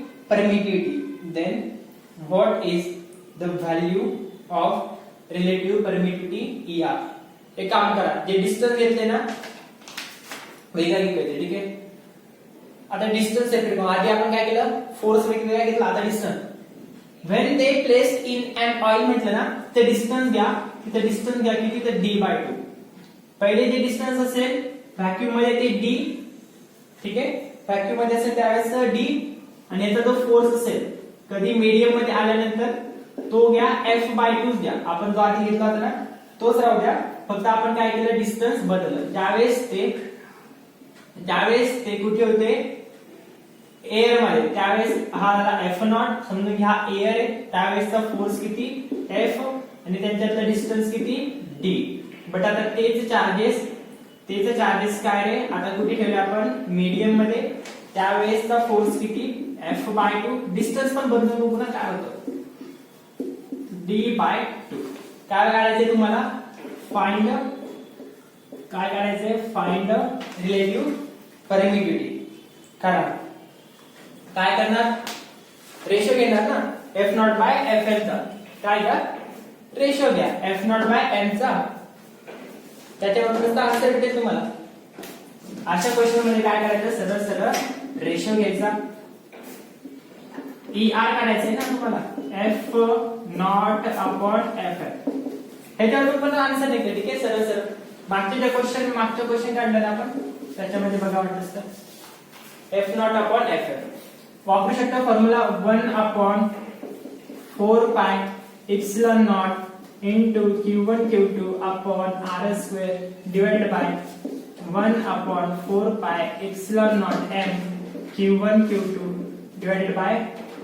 permittivity. ER. एक काम करा जे distance घेतले ना वैज्ञानिक पाहिजे. ठीक आहे आता डिस्टन्स सेपरेट करू. आधी आपण काय केलं फोर्स वेगवेगळा घेतला. आता distance when they placed in an oil म्हटलं ना ते डिस्टन्स घ्या. तिथे डिस्टन्स घ्या किती तर d/2. पहिले जे डिस्टन्स असेल व्हॅक्यूम मध्ये ते d. ठीक आहे व्हॅक्यूम मध्ये असेल त्यावेळेस d आणि याचा जो फोर्स असेल कधी मीडियम मध्ये आल्यानंतर तो घ्या F/2 द्या. आपण जो आधी घेतला होता ना तोच राहू द्या. फक्त आपण काय केलं डिस्टन्स बदललं. त्यावेळेस ते कुठे होते एअर मध्ये. त्यावेळेस हा F0 समजून घ्या एअर आहे. त्यावेळेसचा फोर्स किती F आणि त्यांच्यातला डिस्टन्स किती d. बट आता तेच चार्जेस काय रे आता कुठे ठेवले आपण मीडियम मध्ये. त्यावेळेसचा फोर्स किती F/2. डिस्टन्स पण बदलून बघू ना काय होतं d/2. काय काढायचंय तुम्हाला फाइंड रिलेटिव्ह परमिटिव्हिटी. करा काय करणार रेशो घेणार ना F0/Fm चा. काय घ्या रेशो घ्या F0/m चा. त्याच्यावरून आन्सर भेटेल तुम्हाला. अशा क्वेश्चन मध्ये काय करायचं सरळ रेशो घ्यायचा ई आर काढायचं आहे ना तुम्हाला, F not upon F M. ह्याच्यावर पण आन्सर निघते. ठीक आहे, सरळ सरळ मागच्या क्वेश्चन काढलं ना आपण, त्याच्यामध्ये बघा वाटलं तर F not upon F M वापरू शकता formula 1 upon 4 pi epsilon not into q1 q2 upon r square divided by 1 upon 4 pi epsilon not m q1 q2 divided by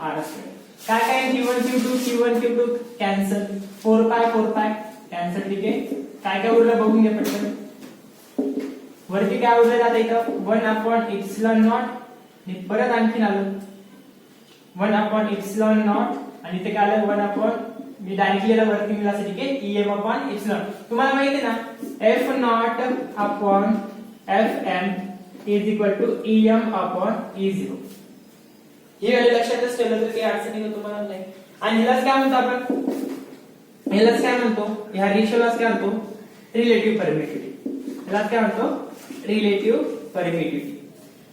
r square. काय काय q1 q2 कॅन्सल, 4 पाय cancel. ठीक आहे, काय उरलं बघून घ्या पटकन. वरती काय उरलं आता इथं 1 अपॉन इप्सिलॉन नॉट आणि परत आणखीन आलं 1 अपॉन इप्सिलॉन नॉट आणि इथे काय आलं 1 अपॉन, मी डायरेक्टली याला वरती लिहिलं असं. ठीक आहे, em अपॉन इप्सिलॉन. तुम्हाला माहिती आहे ना F not upon F M is equal to em upon e0. हे व्हॅल्यू लक्षातच ठेवलं तर काही अडचण नाही तुम्हाला नाही. आणि ह्यालाच काय म्हणतो आपण, ह्यालाच काय म्हणतो, ह्या रेशोलाच काय म्हणतो, रिलेटिव्ह परमिटिव्हिटी. ह्यालाच काय म्हणतो, रिलेटिव्ह परमिटिव्हिटी.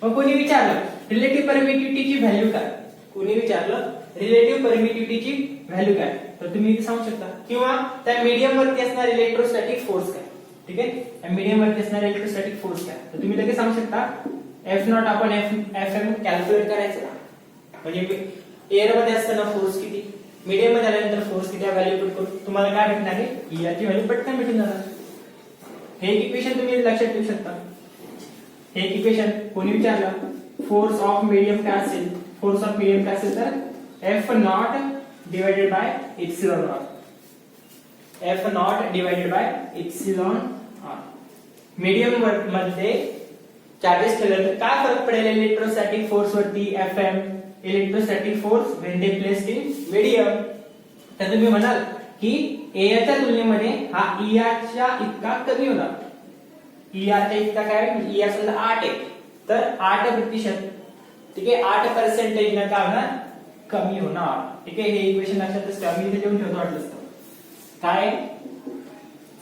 मग कोणी विचारलं रिलेटिव्ह परमिटिव्हिटीची व्हॅल्यू काय, कोणी विचारलं रिलेटिव्ह परमिटिव्हिटीची व्हॅल्यू काय, तर तुम्ही इथे सांगू शकता. किंवा त्या मीडियम वरती असणारा इलेक्ट्रोस्टॅटिक फोर्स काय. ठीक आहे, त्या मीडियम वरती असणारा इलेक्ट्रोस्टॅटिक फोर्स काय, तर तुम्ही लगेच सांगू शकता F not upon F M calculate करायचं. म्हणजे एअर मध्ये असताना फोर्स किती, मीडियम मध्ये आल्यानंतर फोर्स किती, व्हॅल्यू पुट करून तुम्हाला काय भेटणार आहे, याची व्हॅल्यू पटकन भेटून जाणार. हे इक्वेशन तुम्ही लक्षात ठेवू शकता. हे इक्वेशन कोणी विचारलं, फोर्स ऑफ मीडियम काय असेल, फोर्स ऑफ मीडियम काय असेल तर F not divided by epsilon not, F not divided by epsilon not. Medium मध्ये चार्जेस ठेवले तर काय फरक पडेल इलेक्ट्रोस्टॅटिक फोर्स वरती, F M electrostatic force when they placed in medium. तर तुम्ही म्हणाल की एआरच्या तुलनेमध्ये हा ईआरच्या इतका कमी होणार. ईआरच्या इतका काय, ईआर समजा 8 आहे तर 8%. ठीक आहे, 8% न काय होणार, कमी होणार. ठीक आहे, हे इक्वेशन लक्षातच ठेवा, मी इथे लिहून ठेवतो वाटलं असतं. काय,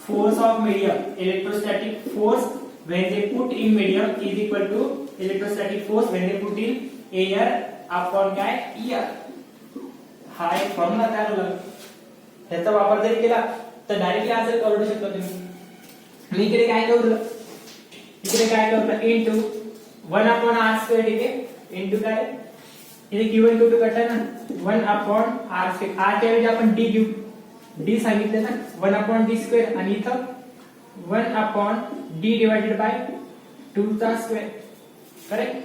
force of medium electrostatic force when they put in medium is equal to electrostatic force when they put in air upon काय ER. हा एक फॉर्म्युला तयार झाला. ह्याचा वापर जरी केला तर डायरेक्टली आन्सर काढू शकता तुम्ही. मी इकडे काय करू, इकडे काय करू इनटू 1 अपॉन r स्क्वेअर. ठीक आहे, इनटू काय इथे q1 q2 कटला ना 1 अपॉन r स्क्वेअर. r च्या ऐवजी आपण d घेऊ, d सांगितलं ना 1 अपॉन d स्क्वेअर आणि इथं 1 अपॉन d डिवाइडेड बाय 2 चा स्क्वेअर. करेक्ट.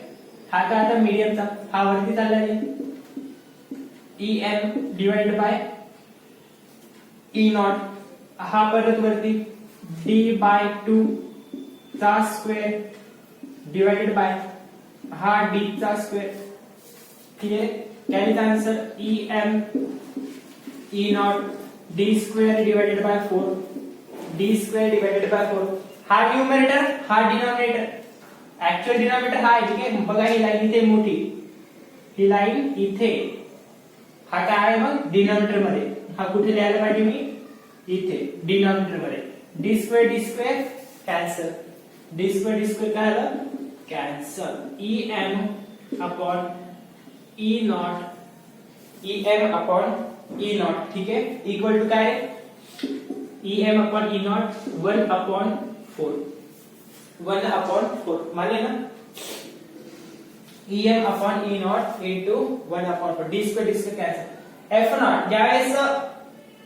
हा काय आता मीडियमचा, हा वरती चालला आहे em divided by e not, हा परत वरती d बाय 2 चा स्क्वेअर डिवाइडेड बाय हा d चा स्क्वेअर. ठीक आहे, कॅरीचा answer em e not d square divided by 4, d square divided by 4. हा न्यूमरेटर, हा डिनॉमिनेटर. ऍक्च्युअल डिनॉमिनेटर हा आहे. ठीक आहे, बघा ही लाईन इथे मोठी, ही लाईन इथे, हा काय आहे मग डिनॉमिनेटर मध्ये. हा कुठे लिहायला पाहिजे मी, इथे डिनॉमिनेटर मध्ये. d square cancel, d square काय आलं cancel. em upon e not, em upon e not. ठीक आहे, इक्वल टू काय em upon e not 1 upon 4, 1 upon 4 मानले ना. em upon e not into 1 upon 4, d square cancel. f not ज्यावेळेस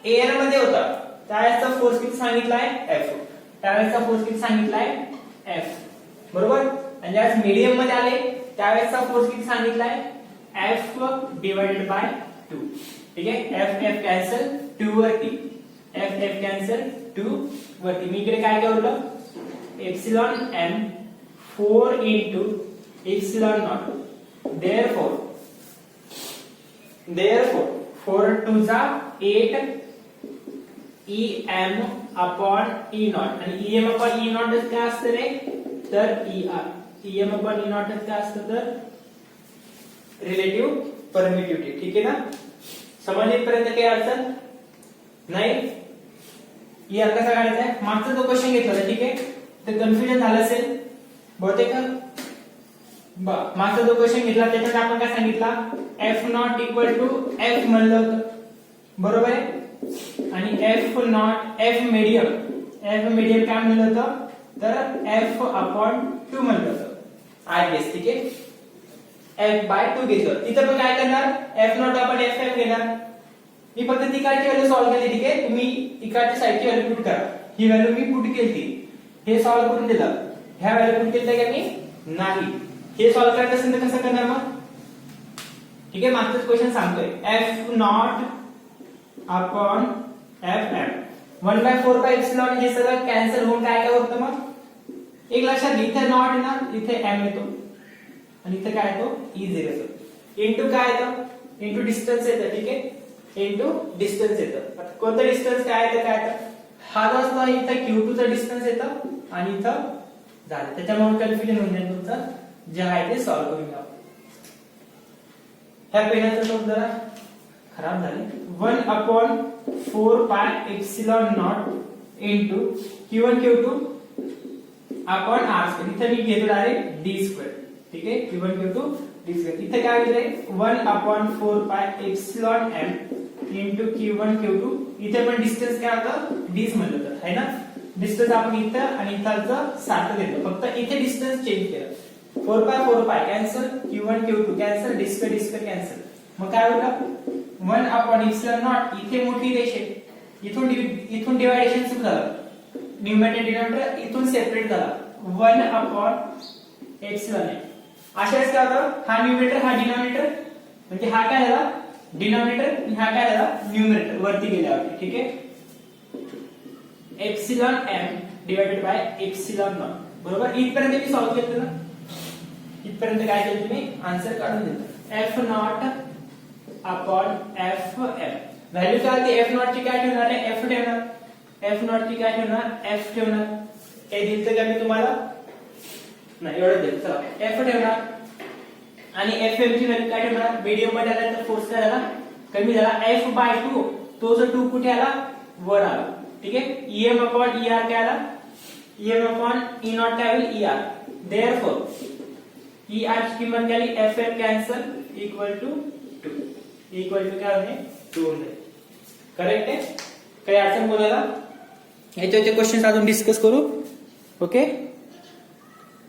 air मध्ये होता त्यावेळेसचा फोर्स किती सांगितलाय f, त्यावेळेसचा फोर्स किती सांगितलाय f, बरोबर. आणि ज्यावेळेस मीडियम मध्ये आले त्यावेळेसचा फोर्स किती सांगितलाय f डिवाइडेड बाय 2. ठीक आहे, f कॅन्सल 2 वरती, f कॅन्सल 2 वरती. मी इकडे काय केलं epsilon m 4 into epsilon naught. Therefore 4 2 जा 8 em upon e naught. आणि em upon e naught काय असतं रे, तर em upon e naught काय असतं तर रिलेटिव्ह परमिटिव्हिटी. ठीक आहे ना, समजण्यापर्यंत काही अडचण नाही. ER कसा काढायचा आहे, मागचा जो क्वेश्चन घेतला. ठीक आहे, तर कन्फ्युजन झालं असेल बहुतेक. मागचा जो क्वेश्चन घेतला त्याच्यात आपण काय सांगितला, F not equal to F म्हणलं होतं, बरोबर आहे. आणि एफ नॉट एफ मीडियम काय म्हणलं होतं, तर एफ अपॉन 2 म्हणलं होतं आय गेस. ठीक आहे, एफ बाय 2 घेतलं. तिथं पण काय करणार, एफ नॉट आपण एफ एफ घेणार. मी फक्त तिकडची व्हॅल्यू सॉल्व्ह केली. ठीक आहे, तुम्ही इकडच्या साईडची व्हॅल्यू पुट करा. ही व्हॅल्यू मी पुट केली, हे सॉल्व्ह करून दिलं. ह्या व्हॅल्यू पुट केलं का मी नाही. हे सॉल्व्ह करायचं असेल तर कसं करणार मग. ठीक आहे, मागचाच क्वेश्चन सांगतोय, F not upon F M 1/4 हे सगळं कॅन्सल होऊन काय होतं मग. एक लक्षात घे, इथे नॉट आहे ना, इथे एम येतो आणि इथे काय येतो E0 येतो. इंटू काय येतं, इंटू डिस्टन्स येतं. ठीक आहे, इंटू डिस्टन्स येतं. कोणतं डिस्टन्स काय येतं, काय येतं, हा जो असतो इथं Q2 चा डिस्टन्स येतं आणि इथं झालं. त्याच्यामुळे कन्फ्युजन होऊन जाईल तुमचं. जे आहे ते सॉल्व्ह करून घ्या. ह्या पेनाचं नोट जरा खराब झाले. 1/4 pi epsilon not into Q1 Q2 upon R square. इथे मी घेतो डायरेक्ट D स्क्वेअर. ठीक आहे, Q1 Q2 D स्क्वेअर. इथे काय होईल, 1/4 pi epsilon M into Q1 Q2. इथे पण डिस्टन्स काय होतं, D's म्हणलं होतं, है ना. डिस्टन्स आपण इथं आणि इथं सारखं देतो, फक्त इथे डिस्टन्स चेंज केलं. 4 पाय cancel, Q1 Q2 cancel, D square cancel. मग काय होतं, 1/एप्सिलॉन नॉट. इथे मोठी रेष आहे, इथून डिवायडेशन सुरू झालं. न्यूमरेटर डिनॉमिनेटर इथून सेपरेट झाला. 1/एप्सिलॉन आहे. अशा वेळेस काय होतं, हा न्यूमरेटर हा डिनॉमिनेटर, म्हणजे हा काय झाला डिनॉमिनेटर आणि हा काय झाला न्यूमरेटर वरती गेल्यावरती. ठीक आहे, epsilon M divided by epsilon not. बरोबर, इथपर्यंत मी सॉल्व्ह केलं ना. इथपर्यंत काय केलं तुम्ही, आन्सर काढून दिलं. F not upon F M. Value काय होती, एफ नॉट ची काय ठेवणार आहे, एफ ठेवणार. एफ नॉट ची काय ठेवणार, एफ ठेवणार. हे दिलं का मी तुम्हाला, नाही एवढं दिलं. चला एफ ठेवणार आणि एफ एम ची व्हॅल्यू काय ठेवणार, मीडियम मध्ये आला तर फोर्स काय झाला, कमी झाला. एफ बाय 2, तो जो 2 कुठे आला, वर आला. ठीक आहे, ईएम अपॉन ईआर काय आला, ईएम अपॉन ई नॉट काय होईल, ईआर. देयरफॉर ईआर ची किंमत काय आली, F M cancel equal to 2. Equal to काय होणे, 2 होईल. करेक्ट आहे. काही अडचण बोलायला, याच्यावरचे क्वेश्चन अजून डिस्कस करू. ओके.